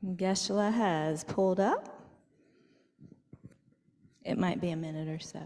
Geshe has pulled up. It might be a minute or so.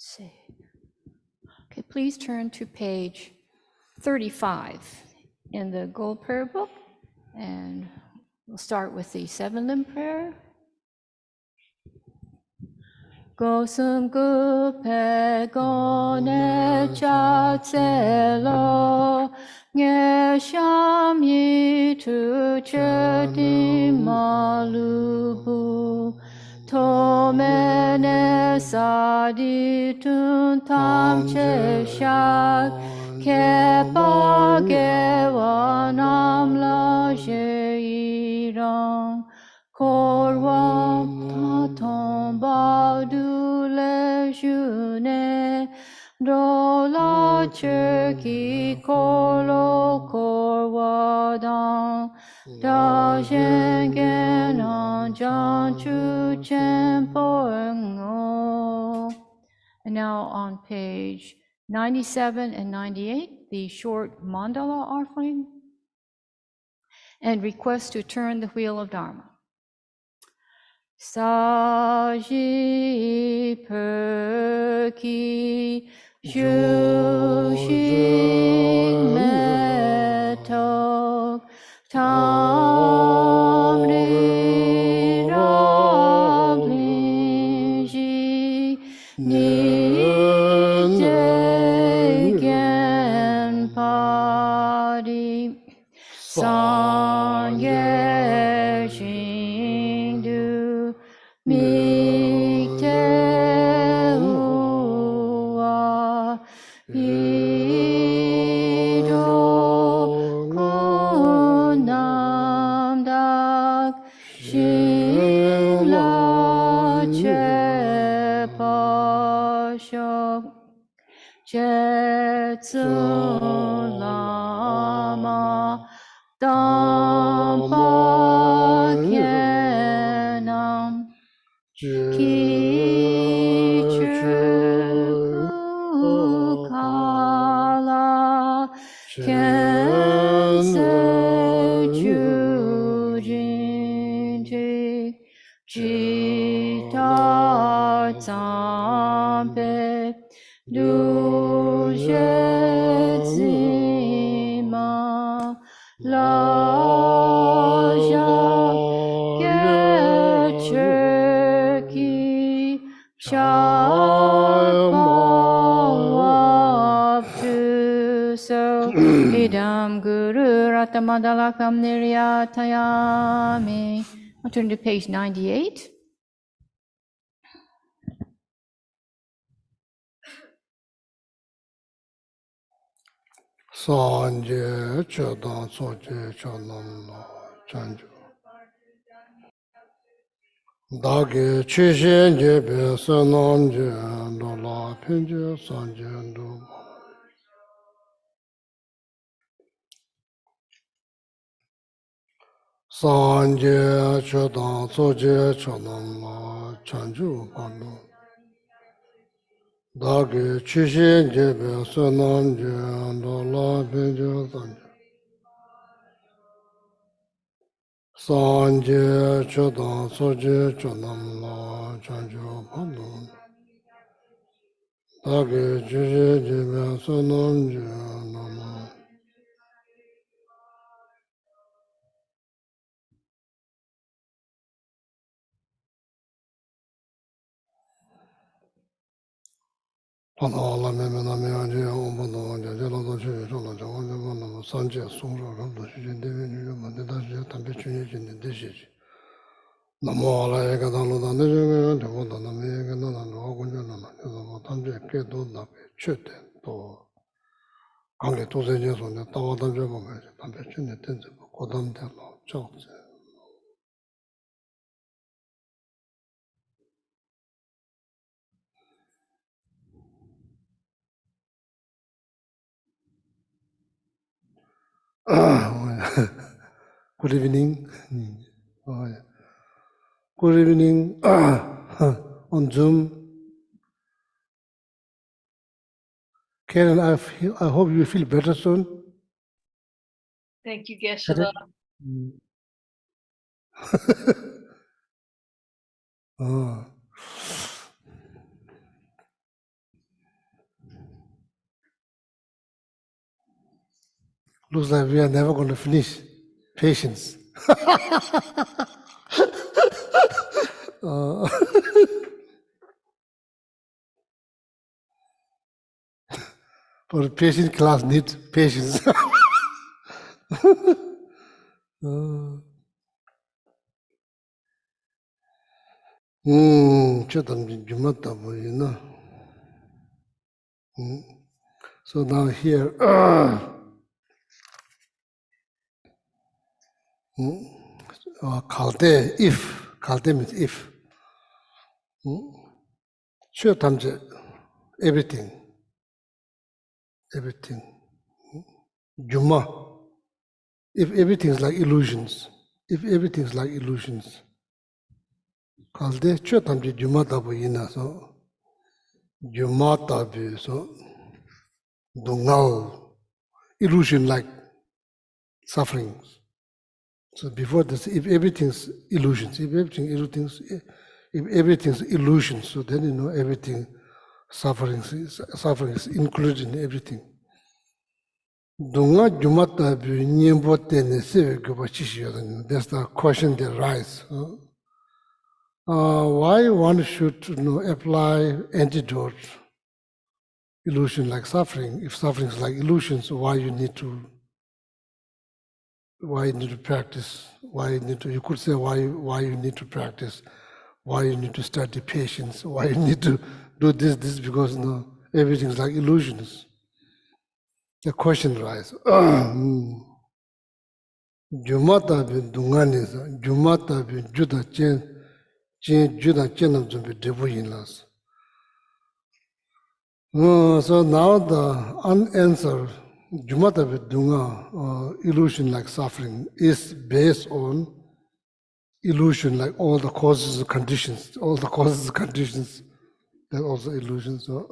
See. Okay, please turn to page 35 in the Gold Prayer Book, and we'll start with the 7-limb prayer. Gosum gupe gone chatselo nge sham yi tu cheti malubu tomene sadi tun tam che shak kepa gewanam la sheirang korwa tomba du le june do la cherki kolo korwa dan da shengen an jan chu chen poengo. And now on page 97 and 98, the short mandala offering and request to turn the wheel of Dharma. Saji perki jushin metok tamri raglinji nidegen padi sanye shindu mikte hua yido kunam dak shingla che pashok jetsun lama dampa kyenam ki kala kense jujinti jita tsampe du zima la Geshe ki shabhavtu so idam guru ratamadalakam niryatayami. I'll turn to page 98. Sanje chodan soje cholam la chanjo. Dagi chishen jebe sanam je do la pinje sanje do. Sanje chodan soje cholam la chanjo pando. Dagi chishen jebe sanam je do la pinje sanje. Sanje chodan soje cholam la chanjo pando. Dagi chishen jebe sanam je do la. Allah memena meanje ombono anje jelo do che jelo do anje mono sanje sungro ro do shi de ni ni ma de da je tambe chuni ji ni de shi namo ala ega da lo da ne je de mo da na me ega na na no gun je na na de mo tambe ke do na be che de to ange to se je so ne ta wa da je mo me tambe chuni de ze ko dam de lo chao ze Good evening. Oh, yeah. Good evening. On Zoom. Karen, I hope you feel better soon. Thank you, Geshe. Oh. Looks like we are never going to finish. Patience. For a patient class needs patience. So now here, Kalde, if, Kalde means if. Sure, everything, everything. Juma, if everything is like illusions, if everything is like illusions. Kalde, sure, Juma tabu ina, so Juma tabu, so Dungao, illusion like sufferings. So before this, if everything's illusions, if everything's illusions, so then you know everything suffering is included in everything. Dunga jumata bi nyembo tene sewe gyoba chishiyo. That's the question that arises. Why one should apply antidote illusion like suffering? If suffering is like illusions, why you need to practice? You could say why you need to practice, why you need to study patience, why you need to do this because everything is like illusions. The question arises. Jumata bin dungani sa, Jumata bin juda chenam zumbi debu yinlas. So now the unanswered Jumata bin dunga, illusion like suffering, is based on illusion like all the causes and conditions. All the causes and conditions, they're also illusions. So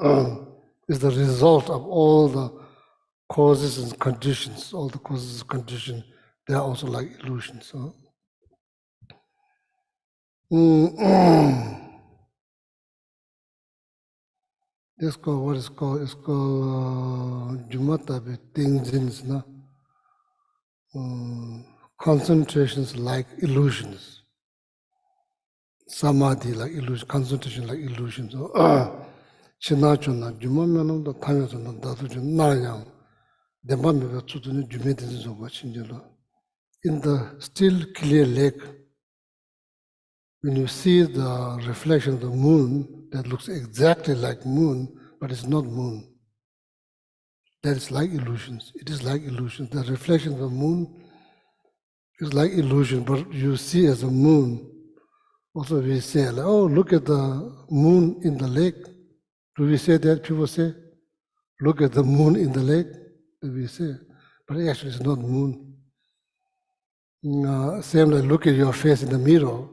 is the result of all the causes and conditions. All the causes and conditions, they are also like illusions. So, This called what is called Jumatabe Tingzins, na? Concentrations like illusions. Samadhi like illusion, concentration like illusions. Chinachona, Jumamano, the Tanyasana, Datujan, Narayam, the Mamiva Tsutuni, Jumetis of Wachinjalo. In the still clear lake, when you see the reflection of the moon that looks exactly like moon, but it's not moon. That is like illusions. It is like illusions. The reflection of the moon is like illusion, but you see as a moon. Also we say, like, oh, look at the moon in the lake. Do we say that? People say, look at the moon in the lake. Do we say? But actually it's not moon. Same like look at your face in the mirror.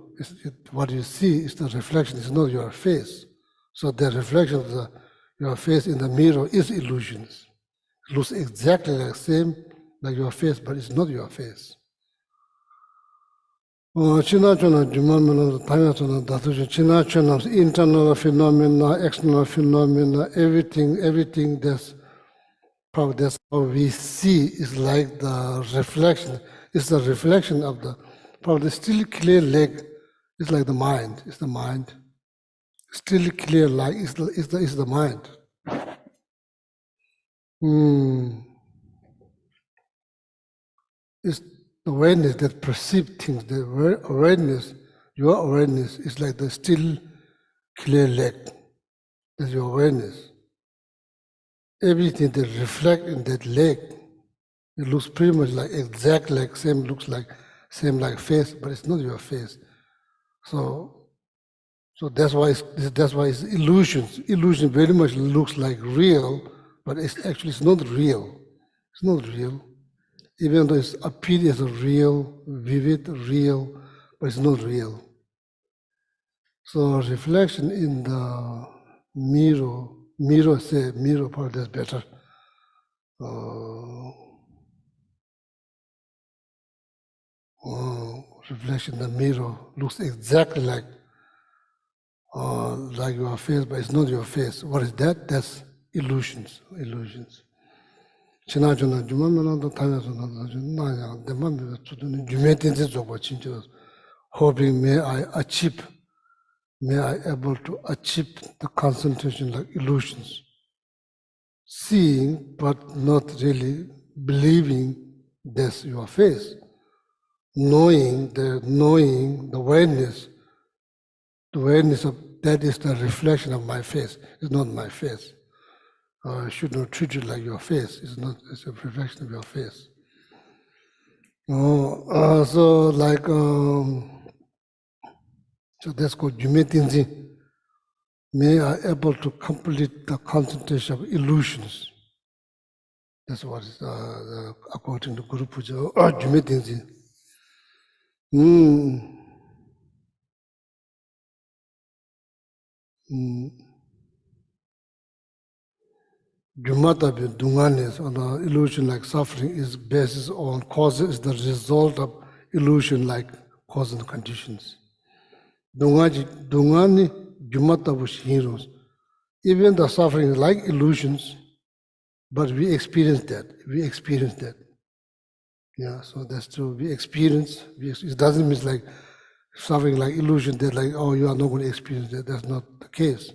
What you see is the reflection, it's not your face. So the reflection of your face in the mirror is illusions. It looks exactly like same like your face, but it's not your face. Internal phenomena, external phenomena, everything that's probably that's how we see is like the reflection. It's the reflection of the probably still clear lake. It's like the mind. It's the mind. Still clear light is the mind. It's the awareness that perceives things. The awareness, your awareness is like the still clear lake. That's your awareness. Everything that reflects in that lake, it looks pretty much like exact like same looks like same like face, but it's not your face. So that's why it's illusions. Illusion very much looks like real, but it's not real. It's not real. Even though it appears as a real, vivid, real, but it's not real. So reflection in the mirror part that's better. Reflection in the mirror looks exactly like your face, but it's not your face. What is that? That's illusions. Illusions. Hoping may I able to achieve the concentration like illusions. Seeing but not really believing that's your face. Knowing the awareness of that is the reflection of my face. It's not my face. I should not treat it like your face. It's a reflection of your face. So that's called Jumetinzi. May I able to complete the concentration of illusions. That's what is according to Guru Puja. Jumetinzi. Jumata dunganes on the illusion like suffering is basis on causes is the result of illusion like cause and conditions. Dungani Jumata heroes. Even the suffering is like illusions, but we experience that. Yeah, so that's true. We experience. It doesn't mean like suffering like illusion that like, oh, you are not going to experience that. That's not the case.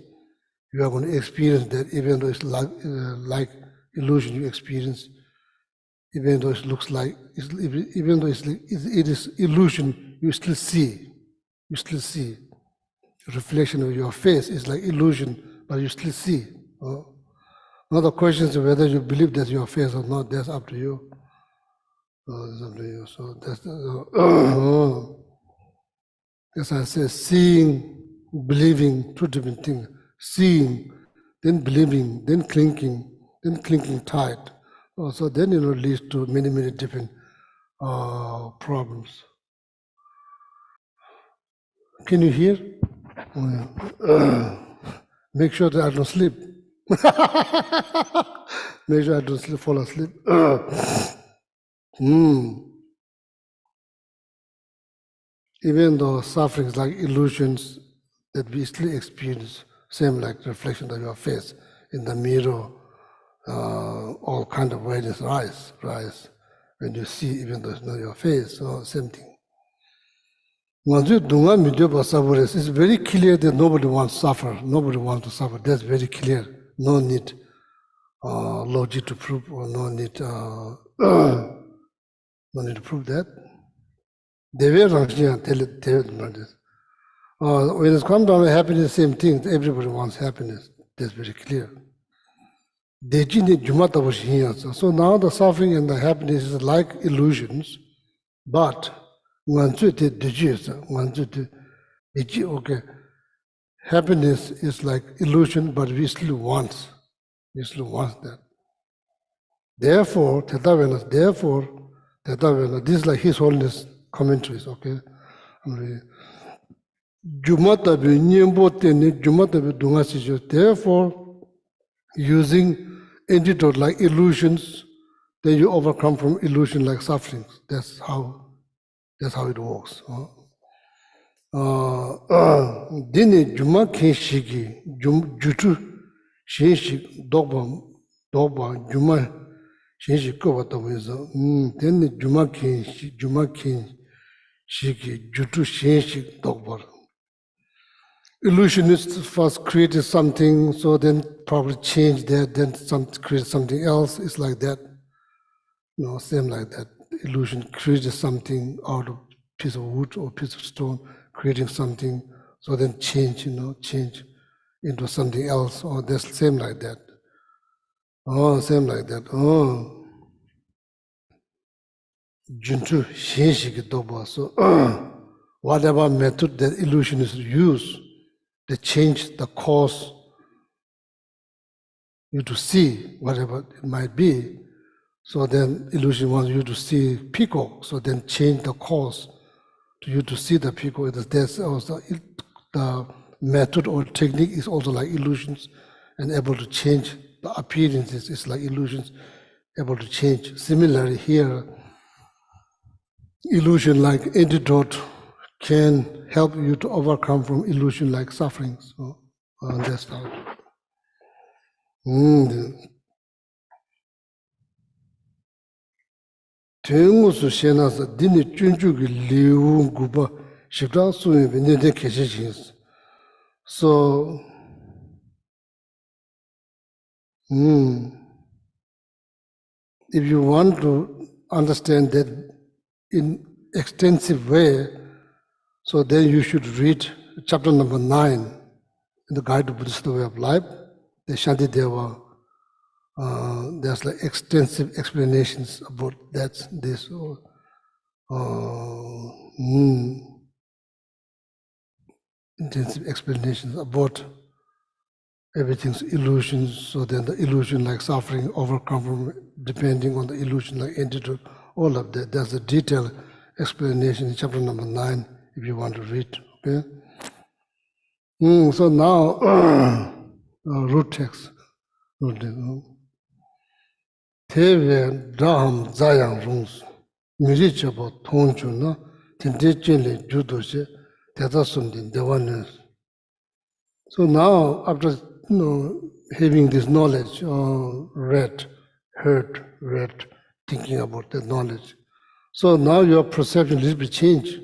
You are going to experience that even though it's like illusion you experience, even though it looks like, even though it is illusion, you still see. You still see. The reflection of your face is like illusion, but you still see. Now the question is whether you believe that's your face or not, that's up to you. That's up to you. So that's as I said, seeing, believing, two different things. Seeing, then believing, then clinking tight. So then leads to many different problems. Can you hear? Oh, yeah. Make sure that I don't sleep. Make sure I don't fall asleep. Even though suffering is like illusions that we still experience, same like reflection of your face, in the mirror, all kind of awareness rise. When you see, even though it's not your face, so same thing. It's very clear that nobody wants to suffer. Nobody wants to suffer. That's very clear. No need logic to prove, or no need to prove that. They will tell it. When it comes down to happiness, same thing. Everybody wants happiness. That's very clear. So now the suffering and the happiness is like illusions, but okay, happiness is like illusion, but we still want that. Therefore, this is like His Holiness commentaries, okay? Therefore, using antidote like illusions, then you overcome from illusion like sufferings. That's how it works. Dini juma kenshiki, jutu shenshik dogba juma shenshik kowa tabuiza. Dini juma kenshiki, jutu shenshik dogba. Illusionists first created something, so then probably change that, then create something else. It's like that. No, same like that. Illusion created something out of piece of wood or piece of stone, creating something, so then change into something else. Or that's same like that. Same like that. Juntu shenshiki doba. So whatever method that illusionists use, they change the cause you to see, whatever it might be. So then illusion wants you to see peacock, so then change the cause to you to see the peacock. There's also the method or technique is also like illusions, and able to change the appearances is like illusions, able to change. Similarly here, illusion like antidote can help you to overcome from illusion like suffering. So that's how. Tengusu shenasa dini chunchuki liu guba shibda suyi nende keshe chins. So, if you want to understand that in extensive way, so then you should read chapter number 9 in the Guide to Buddhist Way of Life, the Shantideva. There's like extensive explanations about that, this, intensive explanations about everything's illusions. So then the illusion like suffering, overcome from depending on the illusion like antidote, all of that. There's a detailed explanation in chapter number 9 if you want to read. Okay. So now root text. Teve Daham Zayang Rungs, Mirichabo Tonjuna, Tindichinli Judoshe, Tetasundin, Devanes. So now, after having this knowledge, read, thinking about that knowledge, so now your perception a little bit change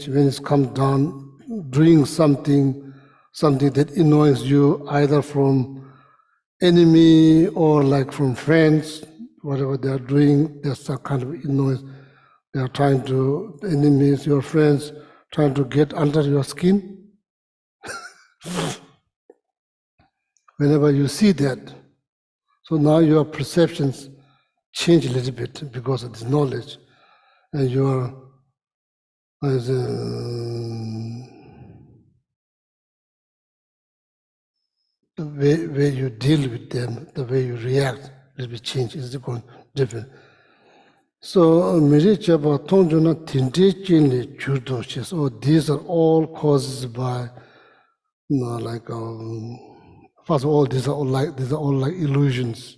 when it comes down, doing something that annoys you, either from enemy or like from friends, whatever they are doing, there's some kind of annoyance. They are trying to, enemies, your friends, trying to get under your skin. Whenever you see that, so now your perceptions change a little bit because of this knowledge, and your the way you deal with them, the way you react, will be changed. It's going different. So, these are all caused by, first of all, these are all like illusions,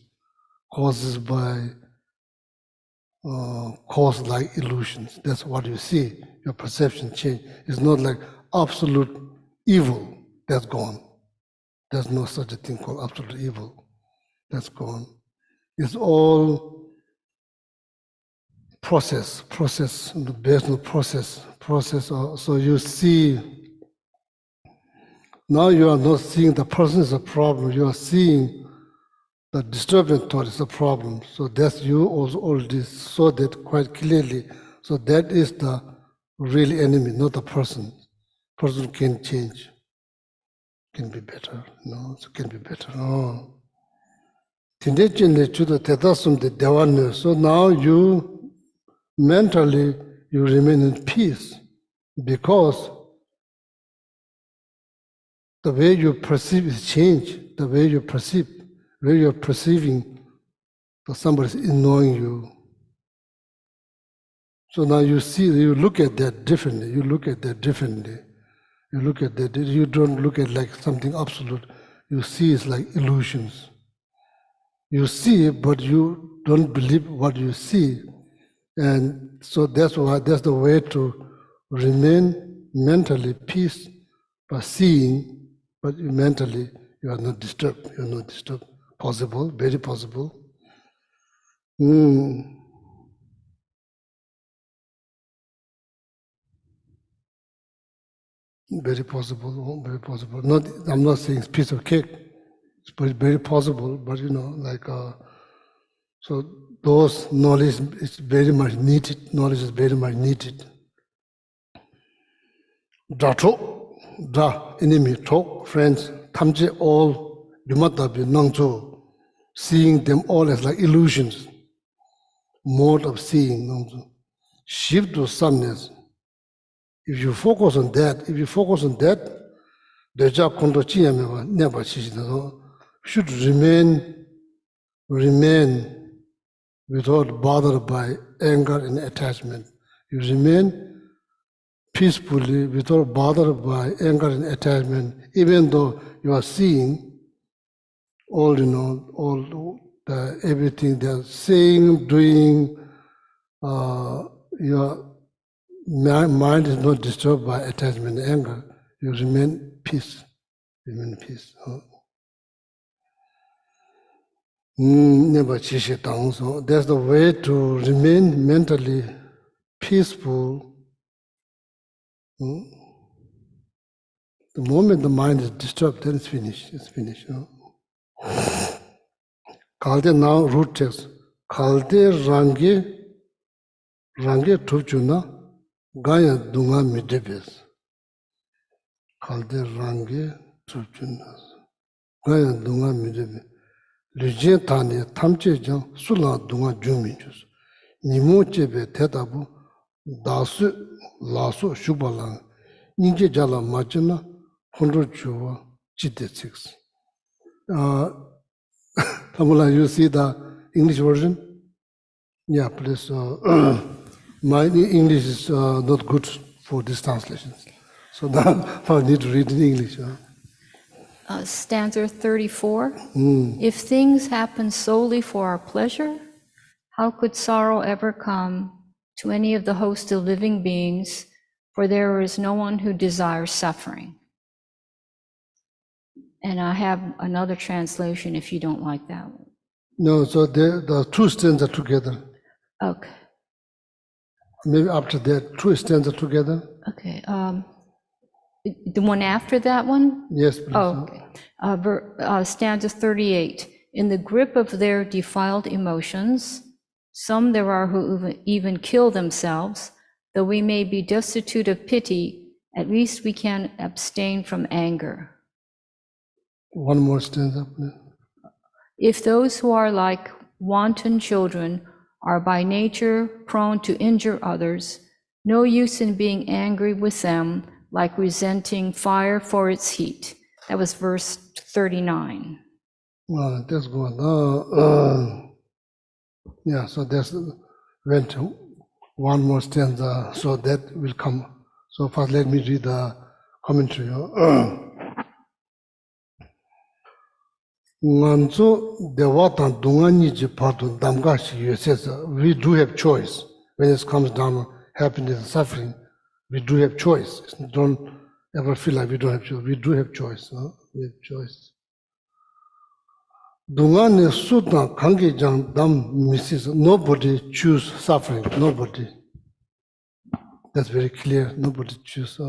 causes by cause like illusions. That's what you see. Your perception change. It's not like absolute evil that's gone. There's no such a thing called absolute evil. That's gone. It's all process, based on process. So you see, now you are not seeing the person is a problem, you are seeing the disturbing thought is a problem. So that's you also already saw that quite clearly. So that is the real enemy, not the person. Person can change, can be better, it can be better. So now you mentally you remain in peace because the way you perceive is changed. The way you perceive, where you're perceiving that somebody is ignoring you. So now you see, you look at that differently. You look at that, you don't look at like something absolute. You see it's like illusions. You see, but you don't believe what you see. And so that's the way to remain mentally peace by seeing, but mentally you are not disturbed. You're not disturbed. Possible, very possible. Very possible, very possible. I'm not saying it's piece of cake, it's very possible, but so those knowledge is very much needed. Knowledge is very much needed. Enemy, talk, friends, tamje all, yumatabi, nangzo, seeing them all as like illusions, mode of seeing, nangzo. Shift to someness. If you focus on that, deja kondo chiyameva never should remain without bothered by anger and attachment. You remain peacefully without bothered by anger and attachment, even though you are seeing all everything they're saying, doing. Your mind is not disturbed by attachment and anger. You remain peace. So that's the way to remain mentally peaceful. The moment the mind is disturbed, then it's finished. Kalde now root text. Kalde rangi tupchuna gaya dunga midebes. Kalde rangi tupchuna gaya dunga midebes. Lujien tani tamche jang sula dunga juminjus. Nimu chebe tetabu dasu lasu shubalang. Ninje jala machina hundru chuwa chite 6. Tamula, you see the English version? Yeah, please. My English is not good for these translations. So now I need to read in English. Stanza 34. If things happen solely for our pleasure, how could sorrow ever come to any of the host of living beings? For there is no one who desires suffering. And I have another translation if you don't like that one. No, so the two stanzas together. Okay. Maybe after that, two stanzas together. Okay. The one after that one? Yes, please. Oh, okay. Stanza 38. In the grip of their defiled emotions, some there are who even kill themselves. Though we may be destitute of pity, at least we can abstain from anger. One more stanza, please. If those who are like wanton children are by nature prone to injure others, no use in being angry with them, like resenting fire for its heat. That was verse 39. Well, that's good. Yeah, so that's went one more stanza, so that will come. So first let me read the commentary. We do have choice. When it comes down happiness and suffering, we do have choice. Don't ever feel like we don't have choice. We do have choice. We have choice. Dungane sutna kangi jang dam Mrs. Nobody choose suffering. Nobody. That's very clear. Nobody choose.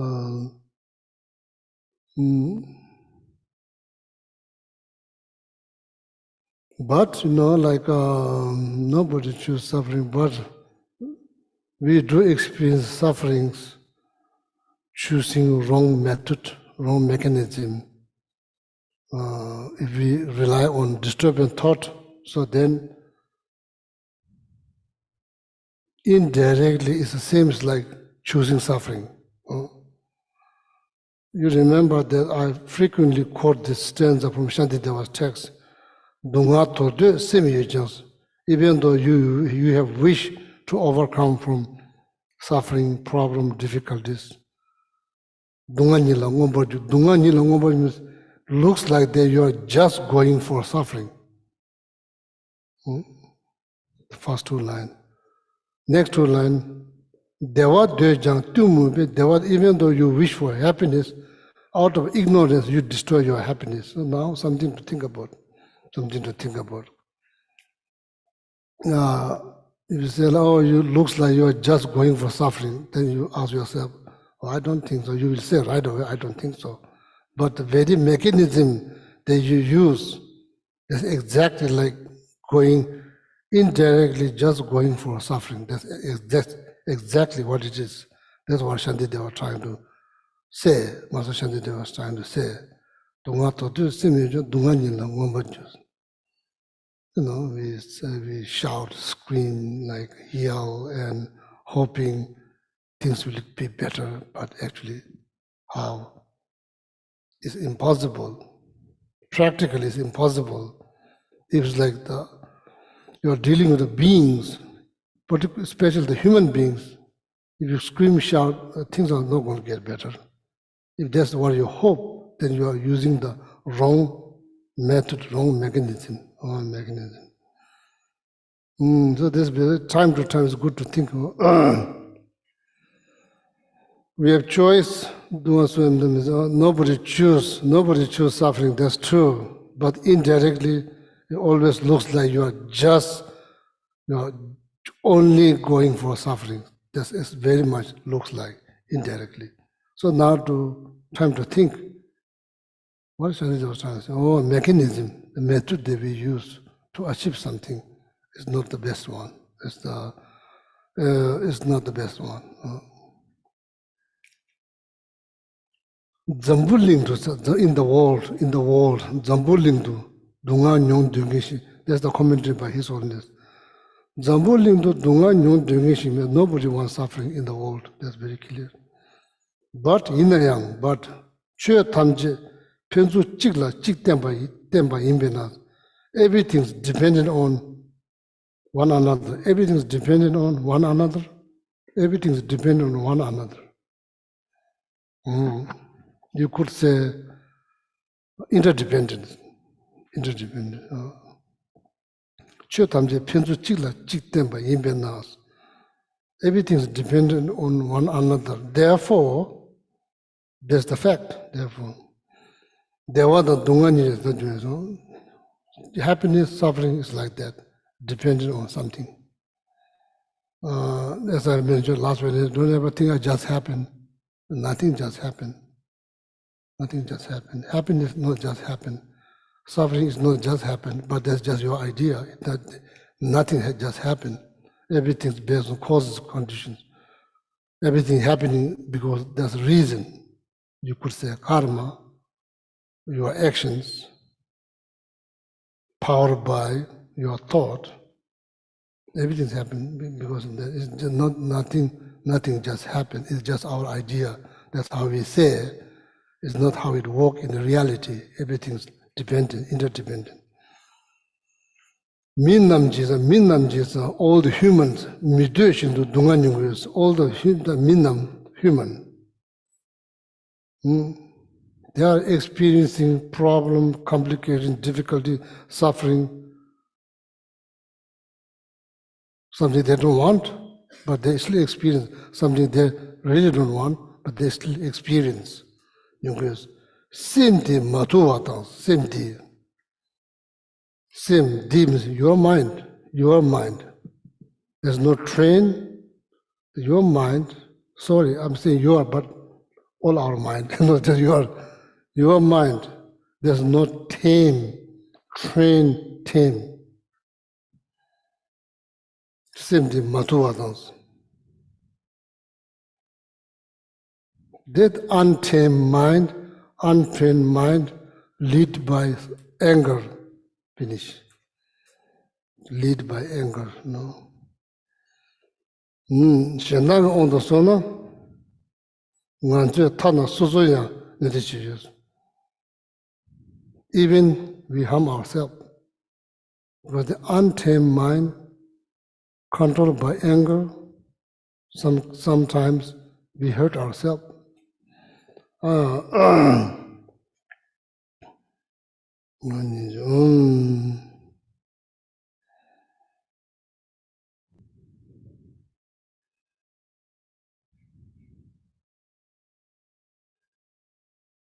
But like nobody choose suffering. But we do experience sufferings, choosing wrong method, wrong mechanism. If we rely on disturbing thought, so then indirectly it's the same as like choosing suffering. You remember that I frequently quote this stanza from Shantideva's text. Dunga tode semiyajans. Even though you have wish to overcome from suffering, problem, difficulties. Dunga nila ngomboju. Dunga nila ngomboju means looks like that you are just going for suffering. The first two lines. Next two lines. Dewa dejang tumube. Dewa, even though you wish for happiness, out of ignorance you destroy your happiness. So now something to think about. Something to think about. If you say, oh, you looks like you are just going for suffering, then you ask yourself, oh, I don't think so. You will say right away, I don't think so. But the very mechanism that you use is exactly like going indirectly, just going for suffering. That's exactly what it is. That's what Shantideva was trying to say. Master Shantideva was trying to say. We shout, scream, like yell, and hoping things will be better, but actually, how? It's impossible. Practically, it's impossible. It's like you're dealing with the beings, particularly, especially the human beings. If you scream, shout, things are not going to get better. If that's what you hope, then you are using the wrong method, wrong mechanism. So this time to time is good to think about. We have choice. Nobody choose suffering. That's true. But indirectly, it always looks like you are only going for suffering. That's very much looks like indirectly. So now time to think. What Shanti was trying to say? Oh, mechanism, the method that we use to achieve something is not the best one. It's not the best one. Zambulingdu in the world, Zambulingdu, Dunga Nyong Dungishi. That's the commentary by His Holiness. Zambulingdu Dunga Nyong Dungishi means nobody wants suffering in the world. That's very clear. But Inayang, but Chue Tamje, Pensu Chikla, Chik Temba Imbena, everything's dependent on one another. Everything's dependent on one another. Everything's dependent on one another. You could say interdependent. Everything is dependent on one another. Therefore, that's the fact. Therefore, happiness, suffering is like that, dependent on something. As I mentioned last week, don't ever think it just happened. Nothing just happened. Nothing just happened. Happiness not just happened. Suffering is not just happened, but that's just your idea. That nothing had just happened. Everything's based on causes, conditions. Everything happening because there's a reason. You could say karma, your actions, powered by your thought. Everything's happening because it's just nothing just happened. It's just our idea. That's how we say. It's not how it works in reality. Everything's dependent, interdependent. Minnamji, all the humans, all the Minnam human. They are experiencing problem, complication, difficulty, suffering, something they don't want, but they still experience, something they really don't want, but they still experience. Same thing, same thing. Same, demons, your mind. There's no train, your mind. Sorry, I'm saying your, but all our mind, not just your mind. There's no tame, tame. Same thing, matuadans. That untrained mind, lead by anger, finish. Lead by anger, no. Shenang on the sona, nganje tana suzuya, even we harm ourselves. But the untamed mind, controlled by anger, sometimes we hurt ourselves.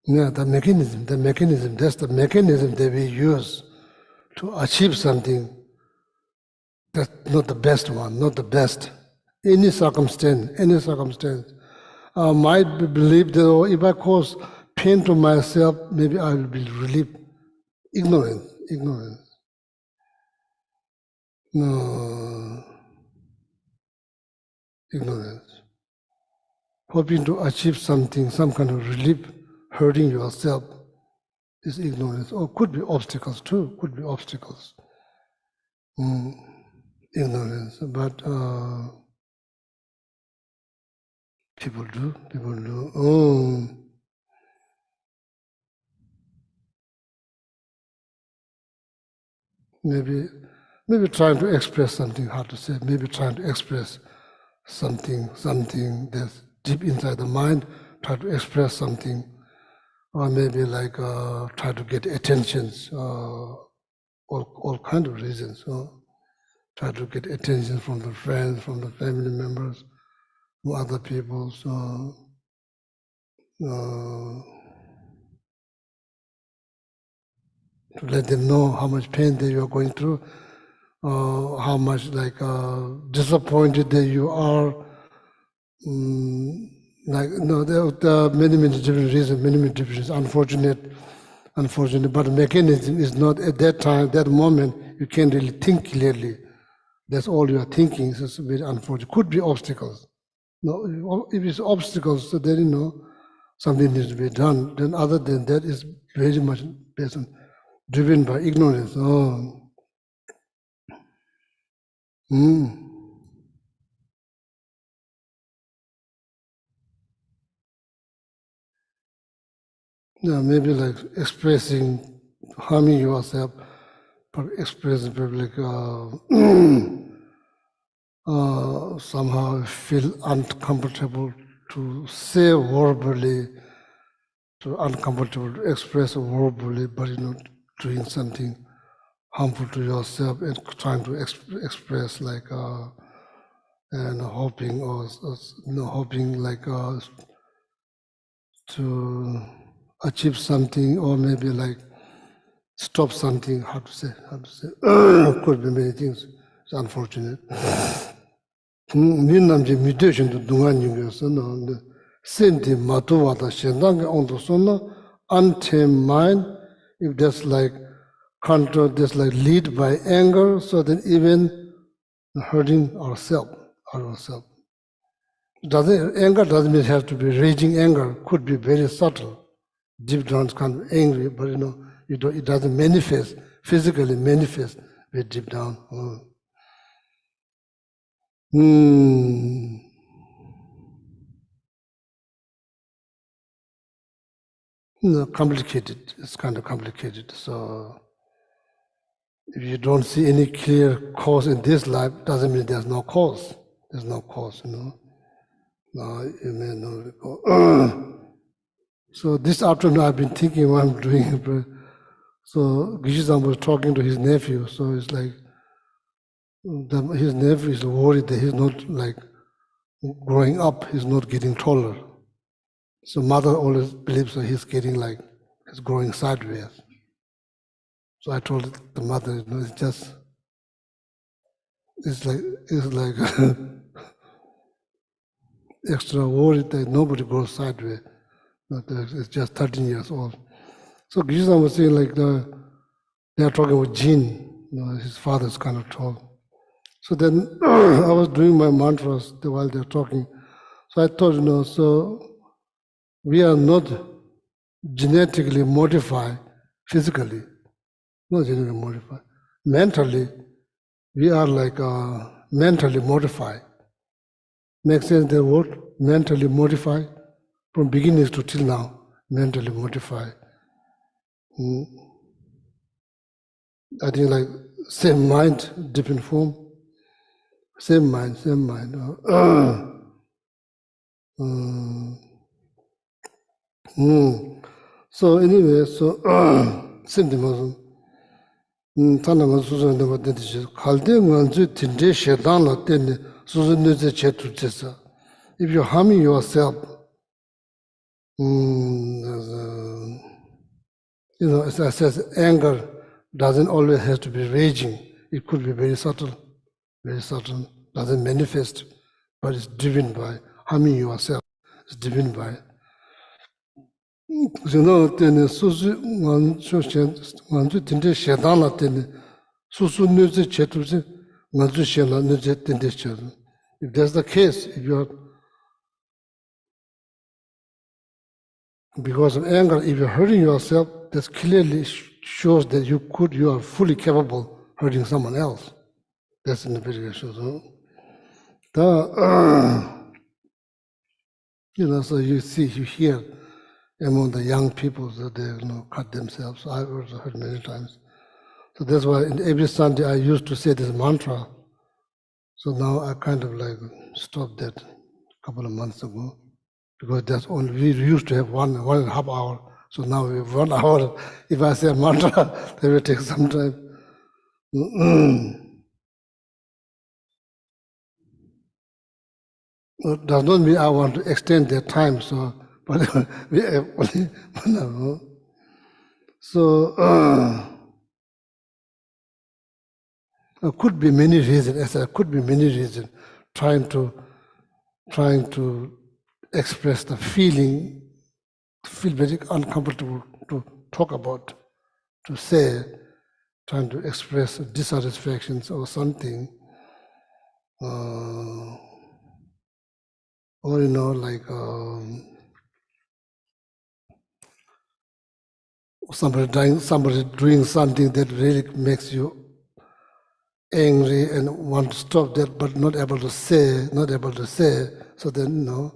Yeah, the mechanism, that's the mechanism that we use to achieve something. That's not the best one, not the best. Any circumstance. I might believe that if I cause pain to myself, maybe I will be relieved. Ignorance. No, ignorance. Hoping to achieve something, some kind of relief, hurting yourself is ignorance. Or could be obstacles too, ignorance, but people do. Maybe trying to express something, hard to say, maybe trying to express something that's deep inside the mind, try to express something, or maybe like try to get attentions, all kind of reasons. Try to get attention from the friends, from the family members, from other people. So to let them know how much pain that you are going through, how much like disappointed that you are. There are many different reasons, many different reasons. Unfortunate, but the mechanism is not at that time, that moment, you can't really think clearly. That's all you are thinking, so it's very unfortunate. Could be obstacles. No, if it's obstacles, so then something needs to be done. Then other than that is very much based on, driven by ignorance. Yeah, maybe like expressing, harming yourself, but expressing public, somehow feel uncomfortable to say verbally, to uncomfortable to express verbally, but doing something harmful to yourself and trying to express like and hoping like to achieve something, or maybe like stop something. How to say? Could be many things. It's unfortunate. Ninamji mutation to dungan yungyos. Senti matuwata shendanga ondo sona untamed mind. If that's like control, that's like lead by anger, so then even hurting ourselves. Anger doesn't mean have to be raging anger. Could be very subtle. Deep down, it's kind of angry, but it doesn't manifest physically. Manifest very deep down. Complicated. It's kind of complicated. So if you don't see any clear cause in this life, doesn't mean there's no cause. There's no cause, No, you may know. So this afternoon I've been thinking what I'm doing. So Geshe was talking to his nephew. So it's like his nephew is worried that he's not like growing up. He's not getting taller. So mother always believes that he's growing sideways. So I told the mother, you know, it's like extra worried that nobody goes sideways. It's just 13 years old. So Geshe was saying like they are talking with Jin, you know, his father's kind of tall. So then I was doing my mantras while they're talking. So I thought, you know, so we are not genetically modified physically, not genetically modified. Mentally, we are like mentally modified. Makes sense the word? Mentally modified? From beginnings to till now, mentally modified. I think like same mind, different form. Same mind, same mind. So anyway, so same thing. Tananga Susan never did this. Kalde Manzu Tinde Shedan then Susan Nuze Chetu Tessa. If you're harming yourself, you know, as I said, anger doesn't always have to be raging. It could be very subtle, doesn't manifest, but it's driven by harming yourself. It's driven by. You know, then Susu Manzu Tinde Shedan then Susu Nuze Chetu Manzu Shela Nuze Tinde Chetu. If that's the case, if you're because of anger, if you're hurting yourself, that clearly shows that you are fully capable of hurting someone else. That's in the video shows. You know, so you hear among the young people that they cut themselves. I've also heard many times. So that's why every Sunday I used to say this mantra. So now I kind of like stopped that a couple of months ago. Because that's only, we used to have one and a half hour. So now we have 1 hour. If I say a mantra, that will take some time. It does not mean I want to extend their time, so but we have only 1 hour. So there could be many reasons, as I could be many reasons, trying to express the feeling, feel very uncomfortable to talk about, to say, trying to express dissatisfactions or something, or like somebody doing something that really makes you angry and want to stop that, but not able to say. So then,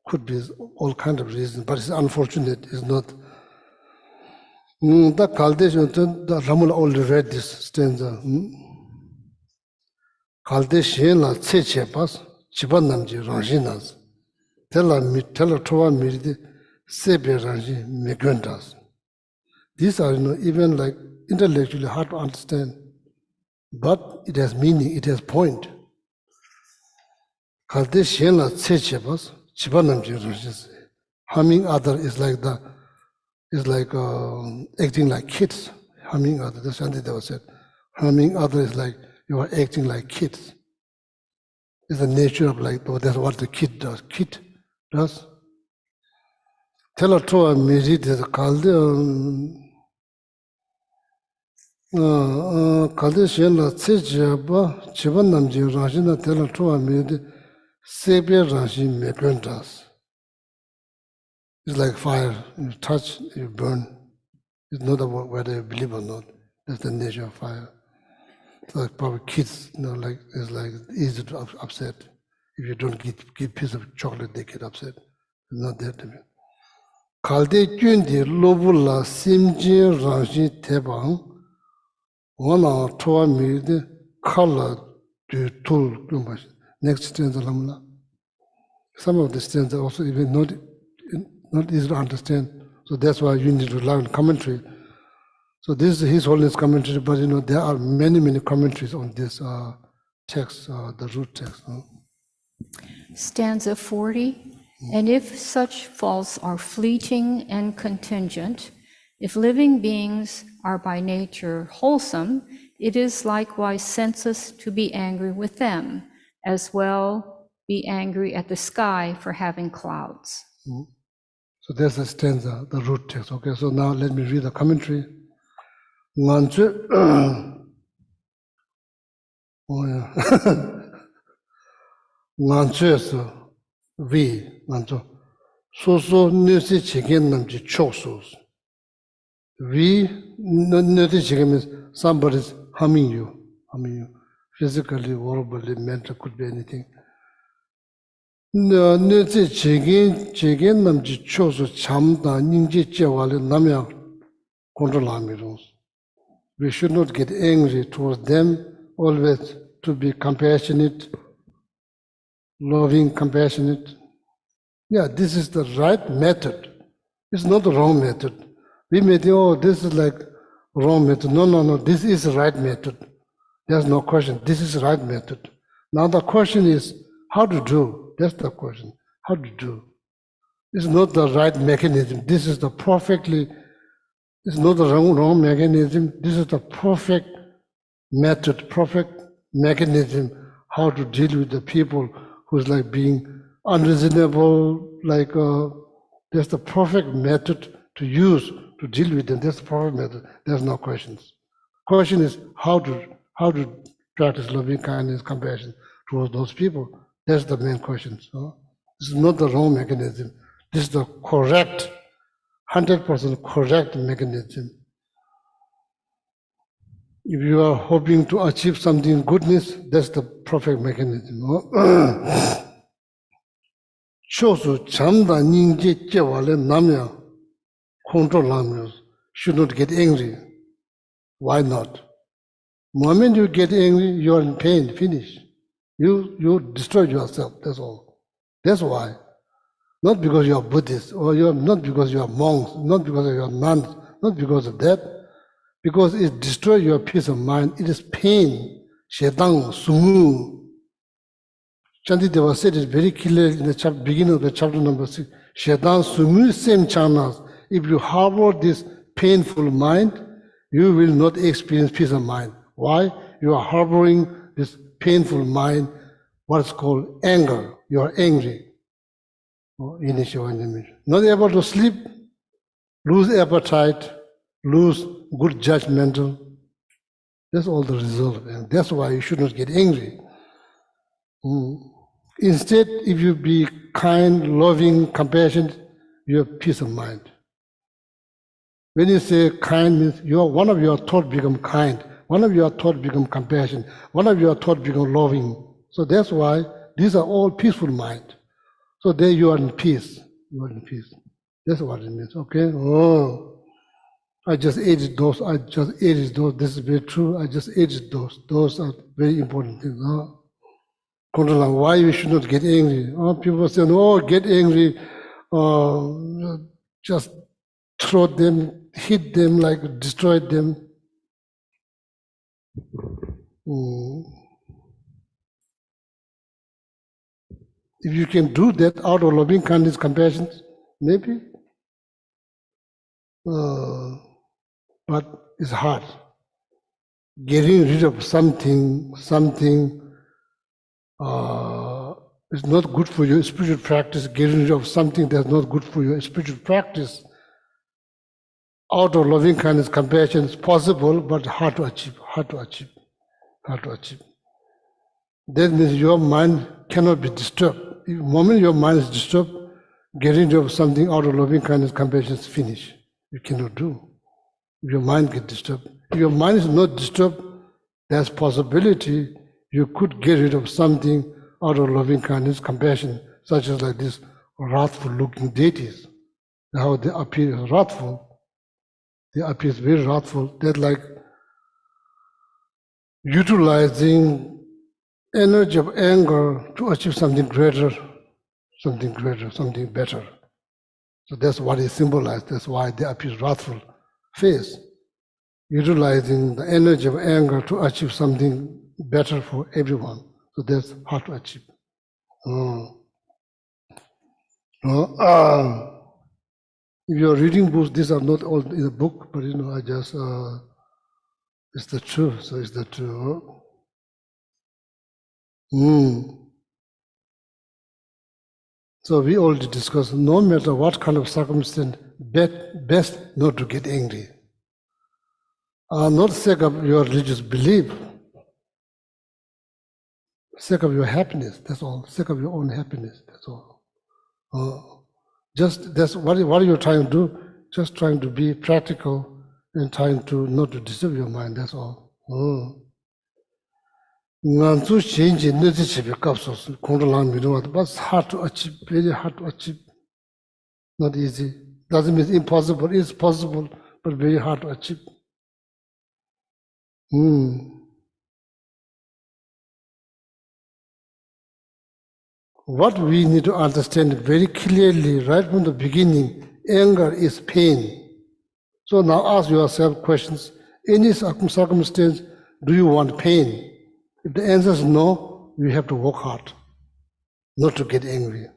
could be all kind of reasons, but it's unfortunate. It's not. The Kaldesh, the Ramula already read this stanza. Kaldesh la tse chepas, chiban namji ranjinas. Tela towa miridi sebe ranji megwendas. These are, even like intellectually hard to understand, but it has meaning, it has point. Kaldesh la tse chepas, chiban namji ranjinas. Harming other is like acting like kids. Harming other, that's something that was said. Harming other is like you are acting like kids. It's the nature of that's what the kid does. Kid does. Tell a toa mirit is called kalde shela tsejaba chiban namji rajina tell a toa mirit sebe raji mekwentas. It's like fire. You touch, you burn. It's not about whether you believe or not. That's the nature of fire. It's like probably kids, it's like easy to upset. If you don't give piece of chocolate, they get upset. It's not that to me. Kalde gyundi lobula simji ranji tebang wana toa mirde kala du tul. Next stanza lamla. Some of the stanzas are also even not easy to understand. So that's why you need to rely on commentary. So this is His Holiness commentary, but there are many commentaries on this text, the root text. Stanza 40. And if such faults are fleeting and contingent, If living beings are by nature wholesome, it is likewise senseless to be angry with them, as well be angry at the sky for having clouds. So there's a stanza, the root text. Okay, so now let me read the commentary. Nganzhe, oh yeah. Nganzhe so we nganzhe. So nisi chigen namji choksos. We nisi chigen means somebody's harming you, physically, verbally, mentally, could be anything. Nisi chigen namji choksos chamda ningji chewale namya kontrolamirons. We should not get angry towards them, always to be compassionate, loving, compassionate. Yeah, this is the right method. It's not the wrong method. We may think, oh, this is like wrong method. No, this is the right method. There's no question. This is the right method. Now the question is how to do. That's the question. How to do. It's not the right mechanism. This is the perfectly, it's not the wrong mechanism. This is the perfect method, perfect mechanism how to deal with the people who's like being unreasonable, like that's the perfect method to use to deal with them. That's the perfect method. There's no questions. Question is how to practice loving kindness, compassion towards those people. That's the main question. So this is not the wrong mechanism. This is the correct, 100% correct mechanism. If you are hoping to achieve something goodness, that's the perfect mechanism. Chosu chamda ningje chewale namya control should not get angry. Why not? The moment you get angry, you are in pain, finish. You destroy yourself, that's all. That's why. Not because you are Buddhist, or not because you are monks, not because you are nuns, not because of that. Because it destroys your peace of mind. It is pain. Shedang, sumu. Shantideva said it very clearly in the beginning of the chapter number 6. Shedang, sumu, same channels. If you harbor this painful mind, you will not experience peace of mind. Why? You are harboring this painful mind, what's called anger. You are angry. Not able to sleep, lose appetite, lose good judgmental. That's all the result. And that's why you should not get angry. Instead, if you be kind, loving, compassionate, you have peace of mind. When you say kind means one of your thoughts become kind, one of your thoughts become compassion, one of your thoughts become loving. So that's why these are all peaceful mind. So there you are in peace. You are in peace. That's what it means. Okay? Oh. I just ate those. This is very true. I just ate those. Those are very important things. Why we should not get angry? People say, oh, get angry. Just throw them, hit them, like destroy them. If you can do that out of loving kindness, compassion, maybe. But it's hard. Getting rid of something is not good for your spiritual practice. Getting rid of something that's not good for your spiritual practice out of loving kindness, compassion is possible, but hard to achieve. That means your mind cannot be disturbed. The moment your mind is disturbed, getting rid of something out of loving kindness, compassion is finished. You cannot do. If your mind gets disturbed. If your mind is not disturbed, there's possibility you could get rid of something out of loving kindness, compassion, such as like this wrathful-looking deities. How they appear wrathful. They appear very wrathful. They're like utilizing energy of anger to achieve something greater, something better. So that's what is symbolized. That's why they appear wrathful face, utilizing the energy of anger to achieve something better for everyone. So that's hard to achieve. If you are reading books, these are not all in the book, but I just, it's the truth, so it's the truth. So we already discussed, no matter what kind of circumstance, best not to get angry. Not sake of your religious belief, sake of your happiness, that's all. Sake of your own happiness, that's all. Just that's what are you trying to do? Just trying to be practical and trying to not to disturb your mind, that's all. But it's hard to achieve, very hard to achieve. Not easy. Doesn't mean impossible, it's possible, but very hard to achieve. What we need to understand very clearly right from the beginning, anger is pain. So now ask yourself questions. Any circumstance, do you want pain? If the answer is no, you have to work hard not to get angry.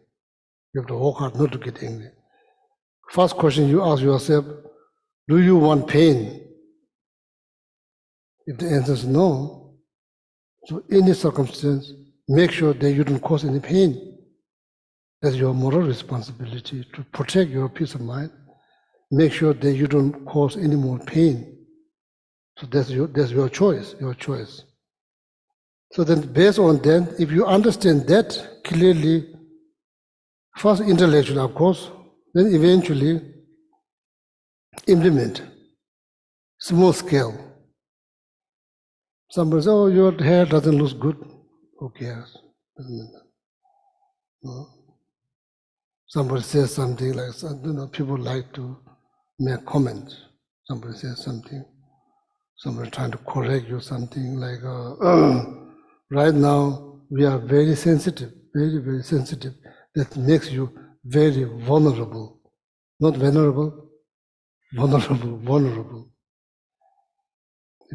You have to work hard not to get angry. First question you ask yourself, do you want pain? If the answer is no, so any circumstance, make sure that you don't cause any pain. That's your moral responsibility to protect your peace of mind. Make sure that you don't cause any more pain. So that's your choice, your choice. So then based on that, if you understand that clearly, first intellectually of course, then eventually implement, small scale. Somebody says, oh, your hair doesn't look good. Who cares? No. Somebody says something like, people like to make comments. Somebody says something, somebody trying to correct you, something like, right now we are very sensitive, very, very sensitive. That makes you very vulnerable. Not venerable, vulnerable.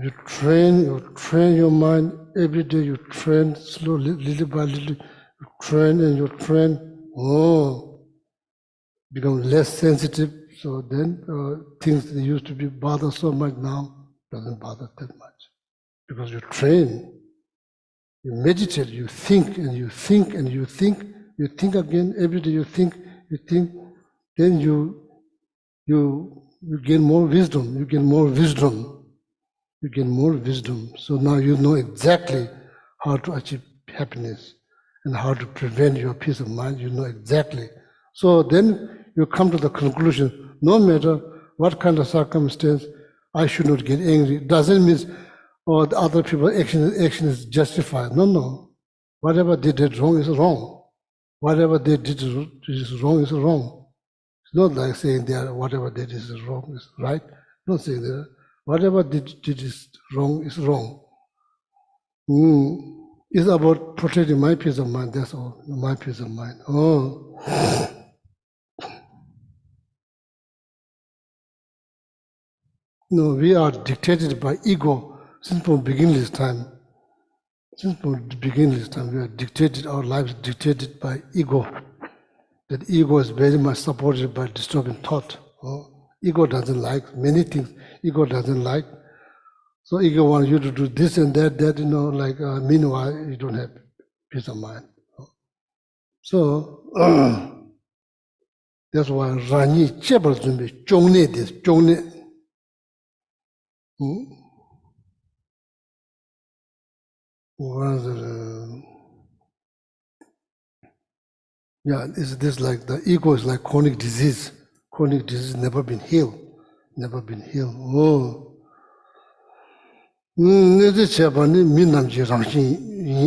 You train your mind every day. You train slowly, little by little. You train and you train. Become less sensitive. So then things that used to be bother so much now doesn't bother that much because you train. You meditate. You think and you think and you think. You think again every day. You think. Then you gain more wisdom. You gain more wisdom. You gain more wisdom. So now you know exactly how to achieve happiness and how to prevent your peace of mind. You know exactly. So then you come to the conclusion, no matter what kind of circumstance, I should not get angry. Doesn't mean the other people's action is justified. No. Whatever they did wrong is wrong. Whatever they did is wrong is wrong. It's not like saying that whatever they did is wrong is right. Don't say that. Whatever they did is wrong is wrong. It's about protecting my peace of mind, that's all. My peace of mind. No, we are dictated by ego since from beginningless time. Since from beginningless time, we are dictated, our lives dictated by ego. That ego is very much supported by disturbing thought. Ego doesn't like many things. Ego doesn't like. So ego wants you to do this and that, meanwhile you don't have peace of mind. So that's why Rani Chebal Zumbi, Chongne this, Chongne. Is this like the ego is like chronic disease. Chronic disease never been healed. Never been healed. Nezi cheba ni min namji rangshin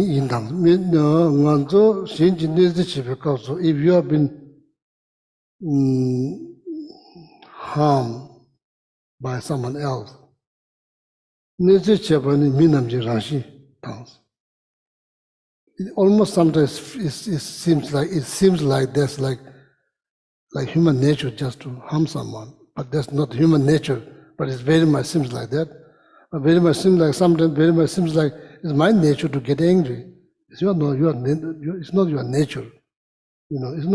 yindang. Nganzo shenji nezi cheba kauso, if you have been harmed by someone else, nezi cheba ni min namji rangshin tangs. Almost sometimes it seems like that's like human nature just to harm someone, but that's not human nature. But it very much seems like that. Very much seems like sometimes. Very much seems like it's my nature to get angry. It's not your nature. It's not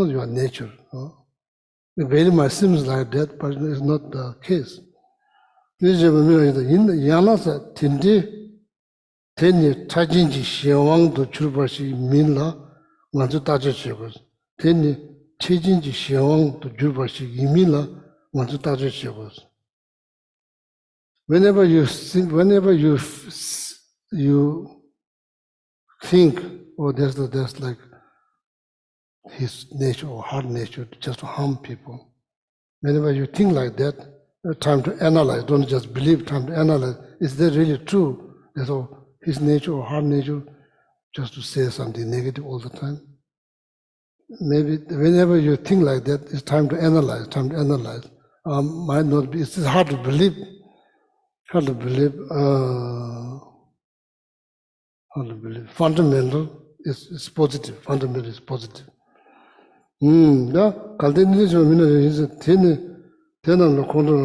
your nature. It very much seems like that, but it's not the case. This is in the Yanasa Tindi, Teni Tajinji Xiawang to Chubashi Minla, Wanzu Taja Shivers. Teni Tajinji Xiawang to Chubashi Yimila, Wanzu Taja Shivers. Whenever you think, you think, oh, there's like his nature or hard nature just to harm people. Whenever you think like that, time to analyze. Don't just believe. Time to analyze. Is that really true? That's all his nature or hard nature, just to say something negative all the time. Maybe whenever you think like that, it's time to analyze. Time to analyze. Might not be. It's hard to believe. Hard to believe. Hard to believe. Fundamental is positive. Fundamental is positive. Yeah. Kaldenini jo mina is tene no kondo.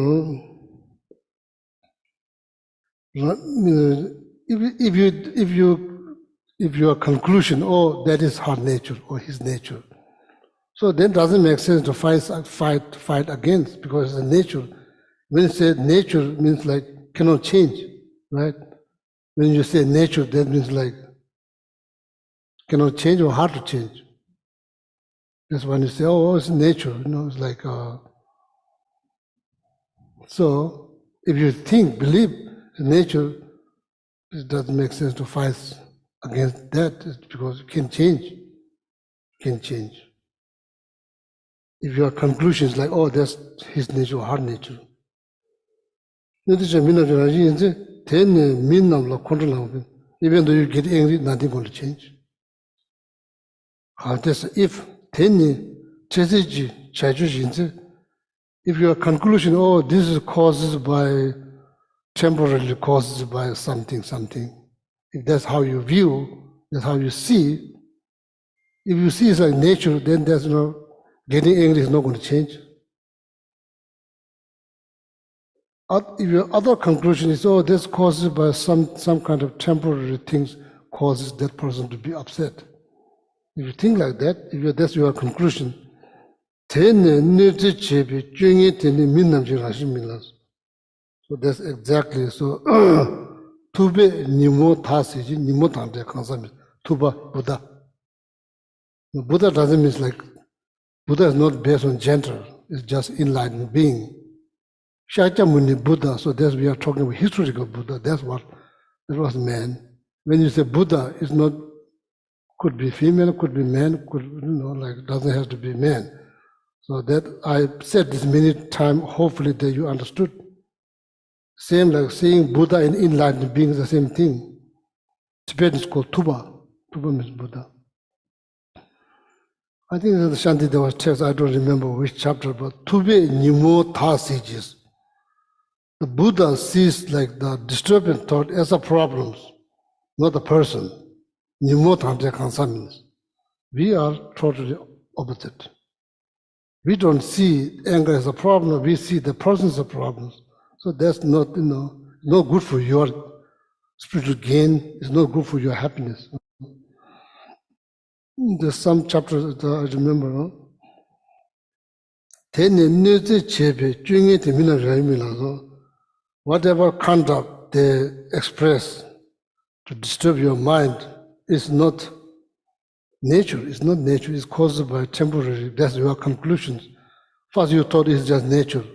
If your conclusion, oh, that is her nature or his nature, so then it doesn't make sense to fight against, because the nature. When you say nature, means like cannot change, right? When you say nature, that means like cannot change or hard to change. That's when you say, oh, it's nature, it's like. So if you think, believe nature, it doesn't make sense to fight against that, because it can change. It can change. If your conclusion is like, oh, that's his nature or her nature. Even though you get angry, nothing going to change. If if your conclusion, oh, this is temporarily caused by something, if that's how you view, that's how you see, if you see it's like nature, then there's no, getting angry is not going to change. If your other conclusion is, oh, this caused by some kind of temporary things causes that person to be upset. If you think like that, if that's your conclusion, so that's exactly so. Tube nimo tasiji nimo tamde kansami tuba Buddha. Buddha doesn't mean like Buddha is not based on gender. It's just enlightened being. Shakyamuni Buddha. So that's we are talking about historical Buddha. That was man. When you say Buddha, it's not. Could be female, could be man, like doesn't have to be man. So that I said this many times, hopefully that you understood. Same like seeing Buddha and enlightened being is the same thing. Tibetan is called Tuba. Tuba means Buddha. I think in the Shanti there was text, I don't remember which chapter, but Tube Nimo Ta Sijis. The Buddha sees like the disturbing thought as a problem, not a person. We are totally opposite. We don't see anger as a problem, we see the person as a problem. So that's not, not good for your spiritual gain, it's not good for your happiness. There's some chapters that I remember. Whatever conduct they express to disturb your mind, it's not nature. It's not nature. It's caused by temporary. That's your conclusions. First, you thought it's just nature.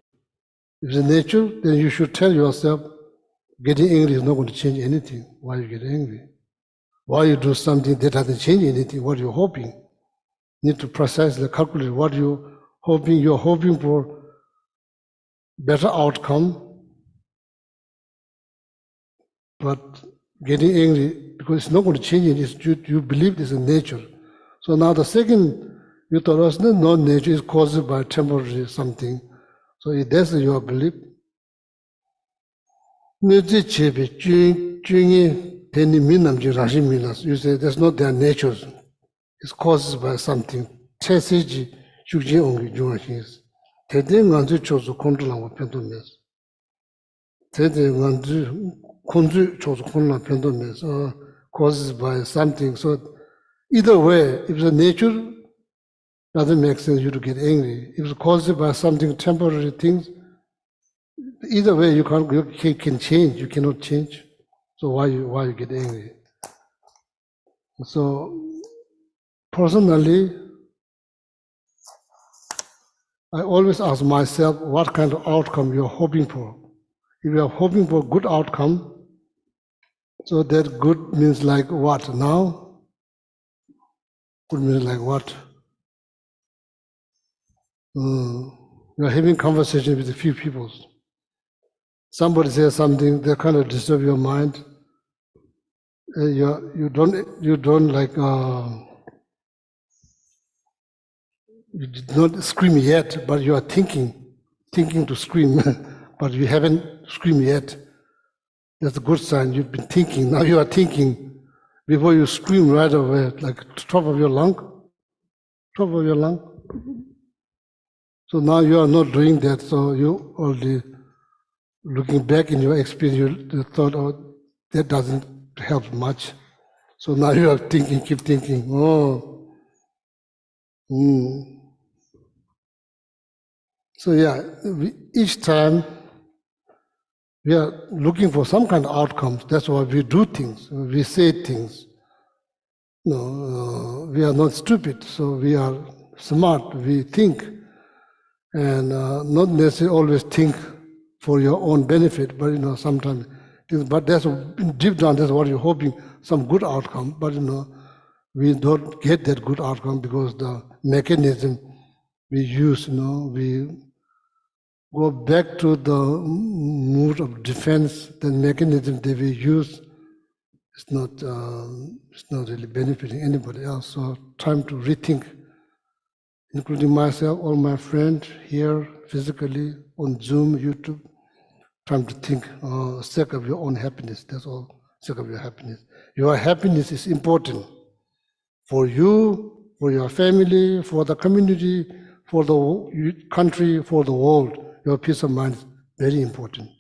If it's nature, then you should tell yourself, getting angry is not going to change anything. Why you get angry? Why you do something that doesn't change anything? What you're hoping? You need to precisely calculate what you're hoping. You're hoping for better outcome, but getting angry because it's not going to change it. You believe it's in nature. So now the second you thought was no nature is caused by temporary something. So if that's your belief. You say that's not their nature. It's caused by something. Causes by something. So either way, if it's a nature, doesn't make sense you to get angry. If it's caused by something temporary things, either way you can change. You cannot change. So why you get angry? So personally, I always ask myself what kind of outcome you're hoping for. If you're hoping for good outcome, so that good means like what now? Good means like what? You're having conversation with a few people. Somebody says something that kind of disturb your mind. You don't like you did not scream yet, but you are thinking to scream, but you haven't screamed yet. That's a good sign. You've been thinking. Now you are thinking before you scream right away, like top of your lung. So now you are not doing that. So you already looking back in your experience, you thought, oh, that doesn't help much. So now you are thinking, keep thinking. So yeah, each time we are looking for some kind of outcomes. That's why we do things, we say things. No, we are not stupid, so we are smart, we think, and not necessarily always think for your own benefit, but sometimes, but that's deep down, that's what you're hoping, some good outcome, but we don't get that good outcome because the mechanism we use, we go back to the mood of defense, the mechanism that we use, it's not really benefiting anybody else. So time to rethink, including myself, all my friends here, physically, on Zoom, YouTube, time to think, sake of your own happiness, that's all, sake of your happiness. Your happiness is important for you, for your family, for the community, for the country, for the world. Your peace of mind is very important.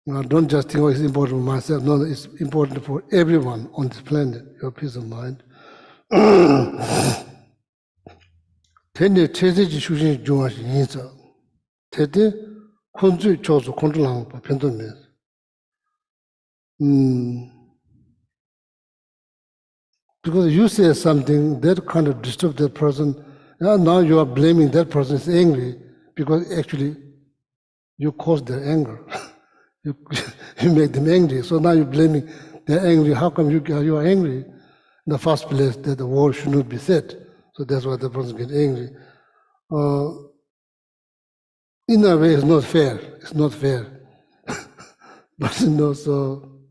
Don't just think, it's important for myself. No, it's important for everyone on this planet, your peace of mind. Tene 체제지 수준이 중요하시 인사. 대대 혼주 조수 컨트롤하는 법 변동면. Because you say something that kind of disturbs that person. Now you are blaming that person is angry because actually you caused their anger. you make them angry. So now you're blaming they're angry. How come you are angry? In the first place, that the word should not be said. So that's why the person gets angry. In a way, it's not fair. It's not fair. But so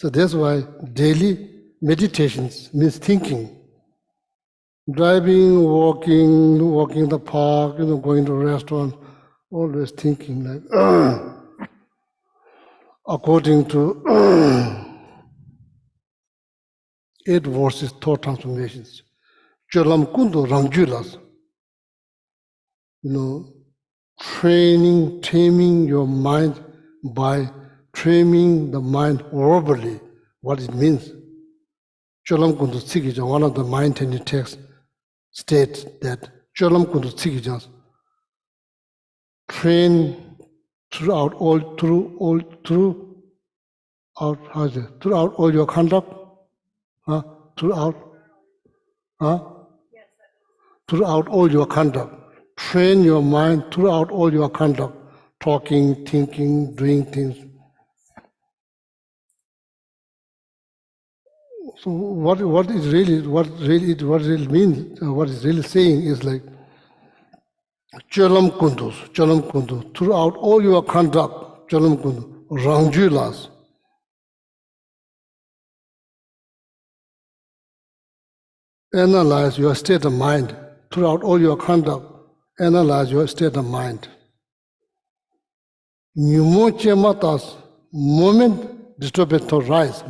that's why daily meditations means thinking. Driving, walking in the park, going to a restaurant, always thinking like according to 8 verses, thought transformations. Cholam kundu rangjulas. Taming your mind by training the mind verbally, what it means. Cholam kundu tsikija, one of the mind training texts states that Cholam kundu tsikijas train throughout all your conduct, throughout all your conduct. Train your mind throughout all your conduct, talking, thinking, doing things. So what it really means, what it's really saying is like Cholam kundu, throughout all your conduct, Cholam kundu, rangjulas. Analyze your state of mind throughout all your conduct. Analyze your state of mind. Nyumoche matas, moment disturbance to rise,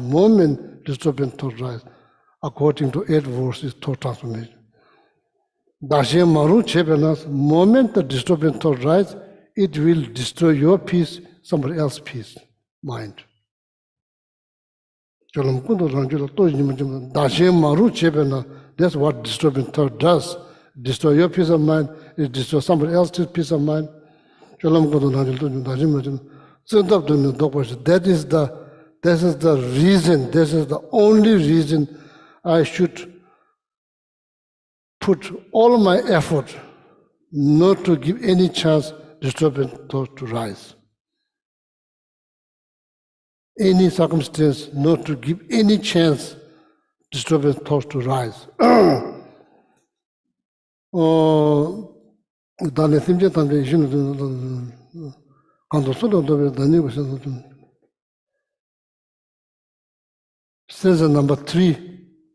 according to 8 verses thought transformation. Dashe maru chepenas, moment the disturbance to rise, it will destroy your peace, somebody else's peace, mind. Cholam kundu ranjula to dashe maru chepena, That's what disturbing thought does. Destroy your peace of mind, it destroys somebody else's peace of mind. That is the reason, this is the only reason I should put all my effort not to give any chance disturbing thought to rise. Any circumstance not to give any chance disturbing thoughts to rise. Says number 3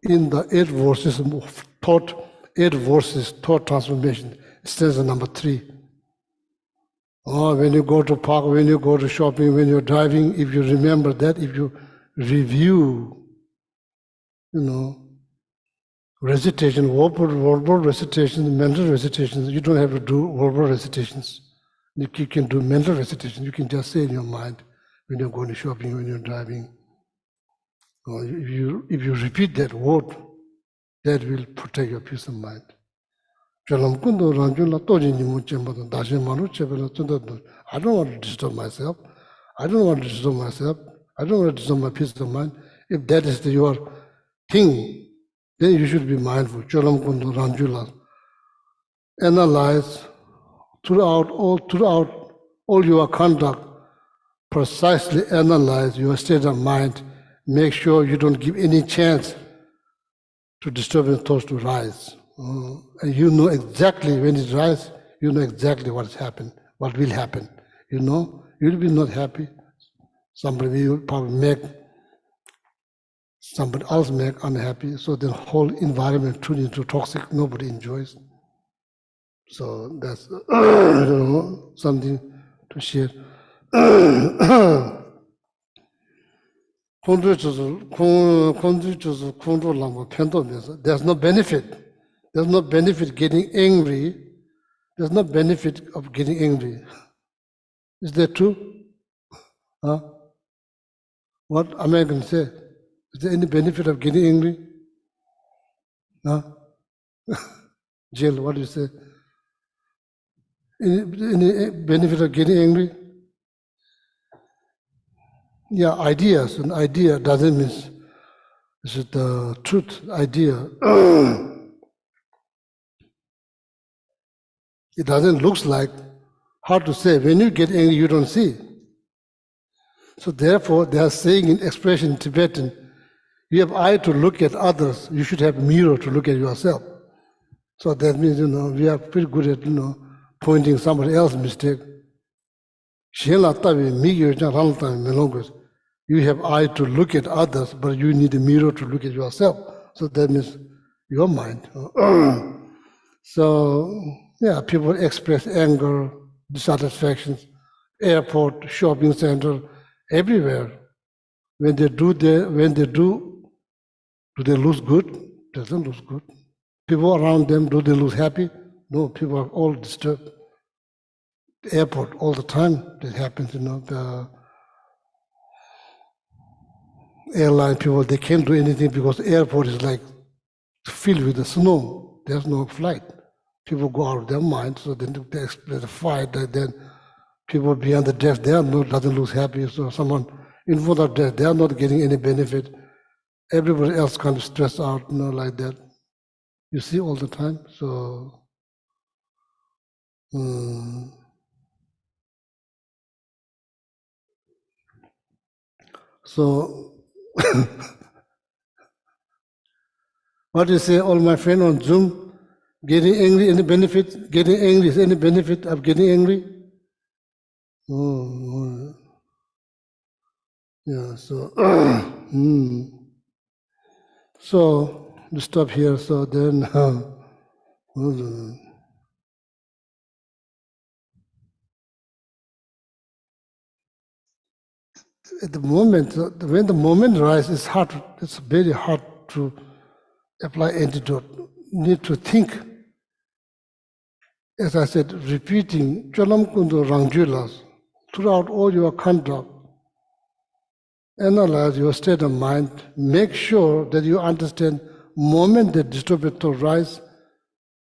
in the 8 verses of thought, 8 verses thought transformation. Says number 3. When you go to park, when you go to shopping, when you're driving, if you remember that, if you review, recitation, verbal recitations, mental recitations, you don't have to do verbal recitations. You can do mental recitations. You can just say in your mind when you're going to shopping, when you're driving. If you repeat that word, that will protect your peace of mind. I don't want to disturb myself. I don't want to disturb myself. I don't want to disturb my peace of mind. If that is your thing, then you should be mindful. Analyze throughout all your conduct, precisely analyze your state of mind. Make sure you don't give any chance to disturbing thoughts to rise. And you know exactly when it rises, you know exactly what has happened, what will happen. You'll be not happy. Somebody will probably make somebody else make unhappy. So the whole environment turned into toxic. Nobody enjoys. So that's something to share. There's no benefit. There's no benefit getting angry. There's no benefit of getting angry. Is that true? Huh? What am I going to say? Is there any benefit of getting angry? Huh? Jill, what do you say? Any benefit of getting angry? Yeah, ideas. An idea doesn't mean is it the truth idea. It doesn't look like, hard to say. When you get angry, you don't see. So therefore, they are saying in expression in Tibetan, you have eye to look at others, you should have mirror to look at yourself. So that means, we are pretty good at, pointing somebody else's mistake. You have eye to look at others, but you need a mirror to look at yourself. So that means your mind. So, yeah, people express anger, dissatisfaction, airport, shopping center, everywhere. When they do, do they lose good? Doesn't lose good. People around them, do they lose happy? No, people are all disturbed. The airport, all the time, that happens, the airline people, they can't do anything because the airport is like filled with the snow. There's no flight. People go out of their mind, so then they express a fight, then people beyond the death, they are not, doesn't lose happy. So someone in front of death, they are not getting any benefit. Everybody else kind of stressed out, like that. You see all the time. So, so what do you say, all my friends on Zoom? Getting angry, any benefit? Getting angry, is any benefit of getting angry? Yeah, so, so, we stop here, so then, at the moment, when the moment rises, it's very hard to apply antidote. You need to think. As I said, repeating Cholam Kundu Rangjulas throughout all your conduct, analyze your state of mind, make sure that you understand moment the distributor rise,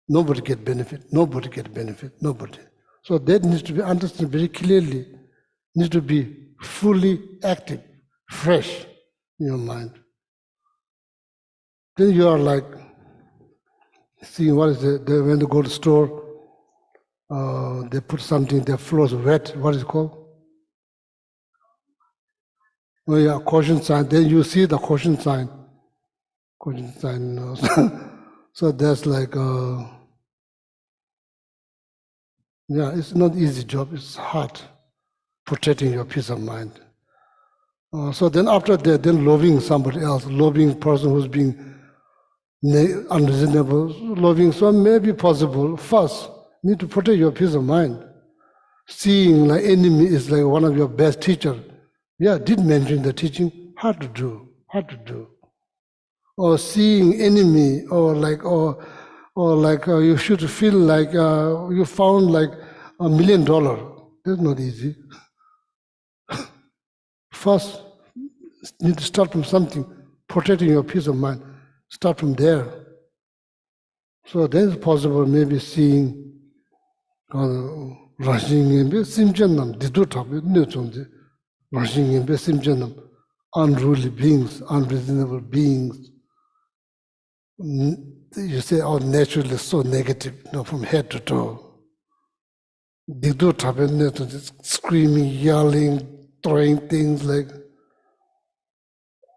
nobody get benefit, nobody get benefit, nobody. So that needs to be understood very clearly, needs to be fully active, fresh in your mind. Then you are like, seeing what is it, when they go to the store, they put something, their floors wet, what is it called? Oh yeah, caution sign, then you see the caution sign. Caution sign, you know. So that's like, yeah, it's not easy job, it's hard, protecting your peace of mind. So then after that, then loving somebody else, loving person who's being unreasonable, loving, so may be possible. First, need to protect your peace of mind. Seeing like enemy is like one of your best teacher. Yeah, did mention the teaching, hard to do. Or seeing enemy, or like you should feel like you found like $1 million. That's not easy. First, need to start from something, protecting your peace of mind. Start from there. So then it's possible maybe seeing rushing in simjanam, didutap, rushing in simjanam, unruly beings, unreasonable beings. You say, oh, naturally so negative, from head to toe. Didutap, screaming, yelling, throwing things like.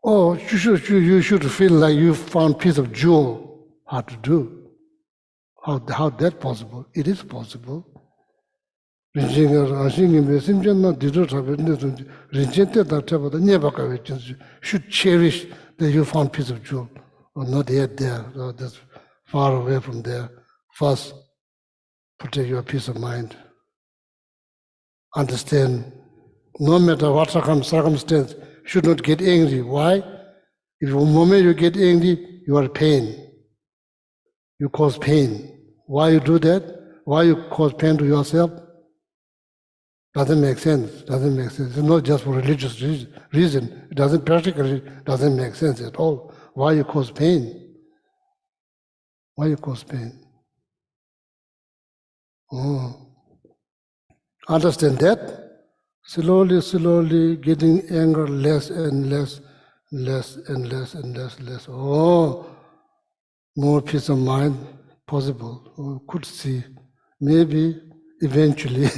Oh, you should feel like you found piece of jewel. Hard to do. How that possible? It is possible. Should cherish that you found piece of jewel. Or not yet there, or that's far away from there. First, protect your peace of mind. Understand, no matter what circumstance, should not get angry. Why? If the moment you get angry, you are pain. You cause pain. Why you do that? Why you cause pain to yourself? Doesn't make sense. It's not just for religious reason. It doesn't make sense at all. Why you cause pain? Why you cause pain? Understand that? Slowly getting anger less and less. Oh, more peace of mind possible. Could see, maybe eventually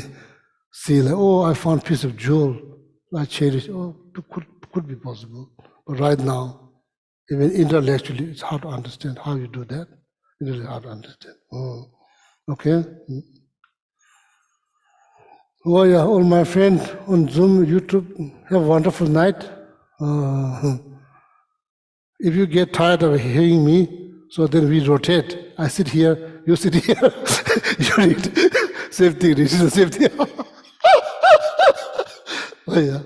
see like, oh, I found piece of jewel, I cherish. Oh, could be possible. But right now, even intellectually, it's hard to understand how you do that. It's really hard to understand. Oh, okay. Oh yeah, all my friends on Zoom, YouTube, have a wonderful night. If you get tired of hearing me, so then we rotate. I sit here, you sit here. You read. Same thing, this is the same thing. Oh yeah.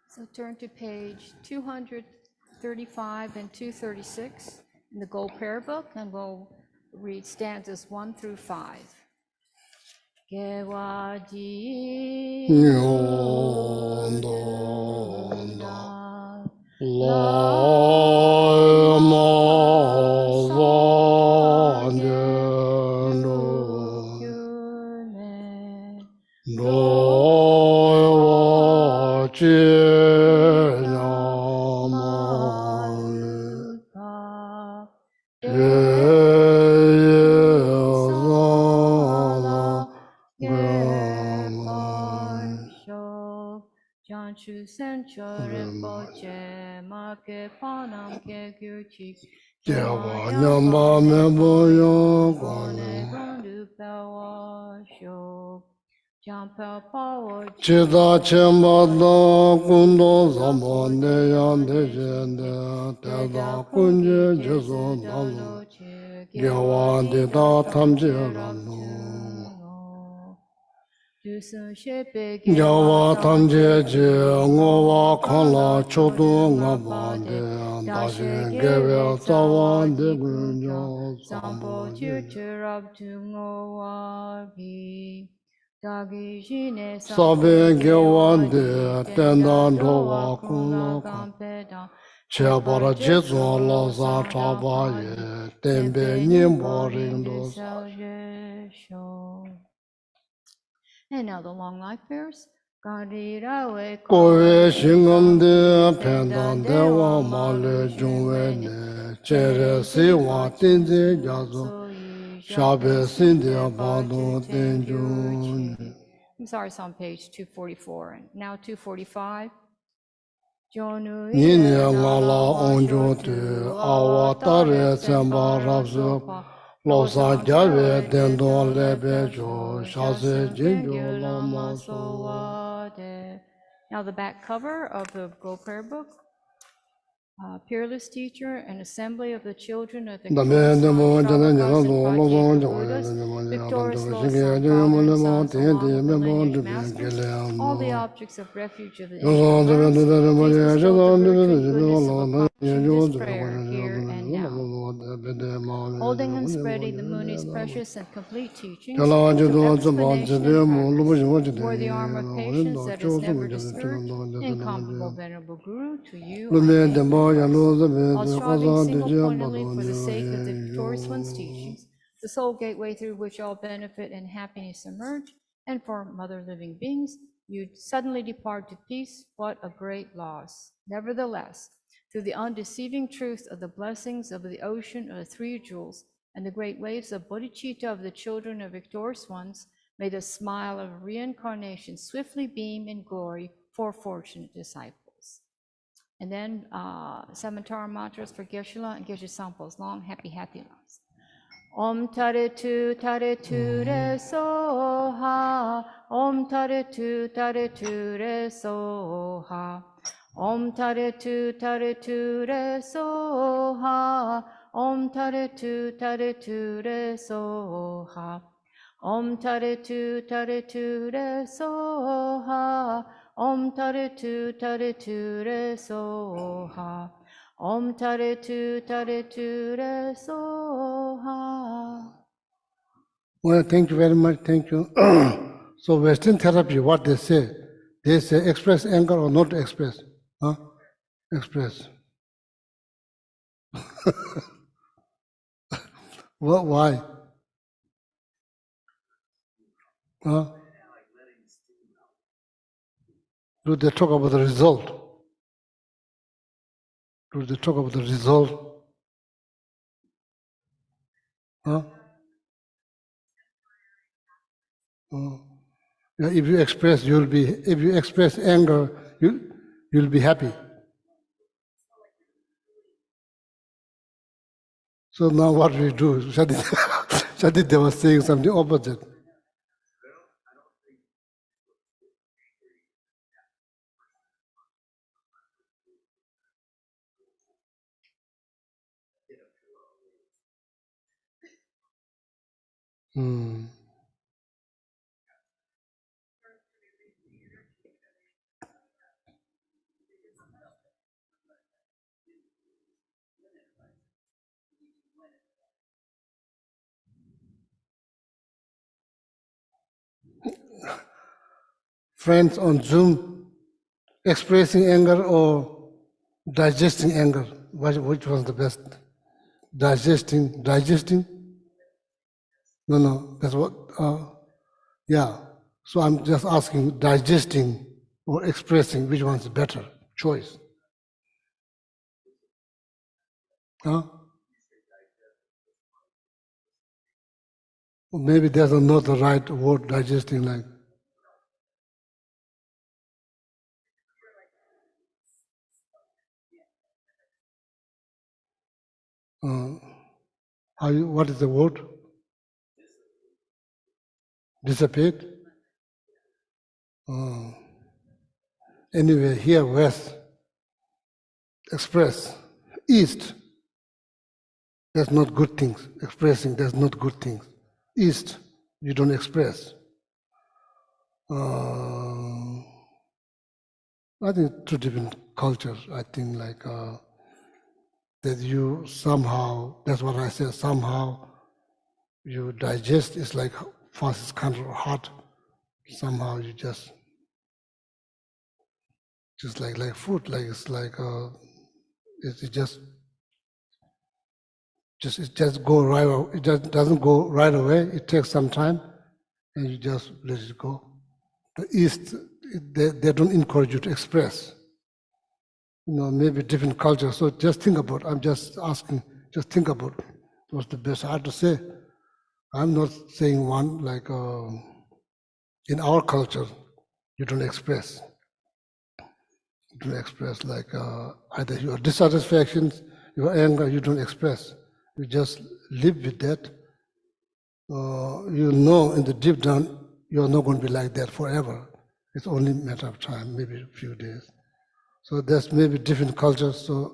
So turn to page 235 and 236 in the Gold Prayer Book, and we'll read stanzas 1 through 5. Gewaji Janchu Sencho Rinpoche Marke Panam Ke Gyurchi Jewa nyamba mebo yo Gone Gondu Pawa Sho Jampa Pawa Chida chemba da kundo zamba neyan de jende Teda kunje jeso nalo Gyawa de da tamje rano Gyawa tamje je ngowa kala chodo ngaba de Dashi gewe zawa de gunyo Sampo sambo chirchirab tu ngowa Dagi jine Sabe gewande tendan dowa kunla gampeda. Chebara jezo la za chaba ye tembe nyimbo ringdo. And now the long life prayers. Gadirawe Kowe shingande pendan dewa male jungwe ne chere siwa tenze jazo shabe sinde abado tenjun. I'm sorry, it's on page 244. And now 245. Jonu Nini ngala onjo te awa tare tsemba rapso losa jave dendo lebe jo shase jinjo lama so. Now the back cover of the Go Prayer Book. Peerless teacher and assembly of the children of the victorious all the objects of refuge of the prayer here and now. Holding and spreading the Muni's precious and complete teachings, for the arm of patience that is never discouraged, incomparable venerable Guru, to you I thank while striving single-pointedly for the sake of the victorious one's teachings, the sole gateway through which all benefit and happiness emerge, and for mother living beings, you suddenly depart to peace. What a great loss. Nevertheless, through the undeceiving truth of the blessings of the ocean of the three jewels and the great waves of bodhicitta of the children of victorious ones, may the smile of reincarnation swiftly beam in glory for fortunate disciples. And then Samatara mantras for Geshe and Geshe Samples, long, happy, happy lives. Om tare tu re soha. Om tare tu re soha. Om tare tu re soha. Om tare tu re soha. Om tare tu re soha. Om tare tu re soha. Om tare tu re soha. Well, thank you very much. Thank you. So Western therapy, what they say express anger or not express? Huh? Express. What? Why? Huh? Do they talk about the result? Do they talk about the result? Huh? Yeah, if you express anger, you'll be happy. So now what we do? Shadid was saying something opposite. Friends on Zoom, expressing anger or digesting anger, which was the best? Digesting? No, that's what, yeah. So I'm just asking, digesting or expressing, which one's better choice? Huh? Or maybe there's not the right word, digesting, like. What is the word? Dissipate? Anyway, here west, express. East, there's not good things. Expressing, there's not good things. East, you don't express. I think two different cultures. I think like that you somehow, that's what I said, somehow you digest is like first it's kind of hard, somehow you just like food, like it's like it just go right. It just doesn't go right away. It takes some time, and you just let it go. The East, they don't encourage you to express. Maybe different culture. So just think about. I'm just asking. Just think about what's the best. I have to say. I'm not saying one like in our culture, you don't express. You don't express like either your dissatisfactions, your anger. You don't express. You just live with that. You know in the deep down you're not going to be like that forever. It's only a matter of time, maybe a few days. So there's maybe different cultures. So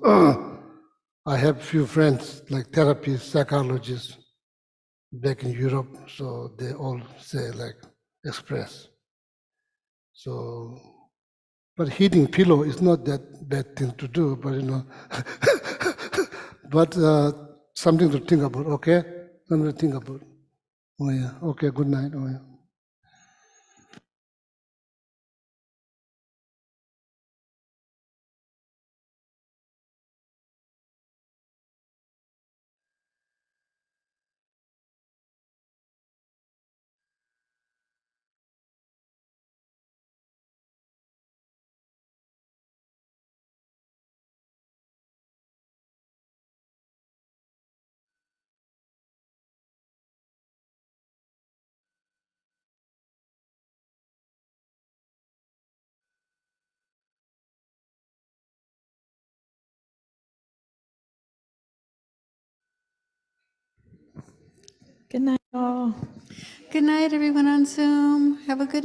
I have few friends like therapists, psychologists back in Europe. So they all say like express. So, but heating pillow is not that bad thing to do. But but something to think about. Okay, something to think about. Oh yeah. Okay. Good night. Oh yeah. Good night, all. Good night, everyone on Zoom. Have a good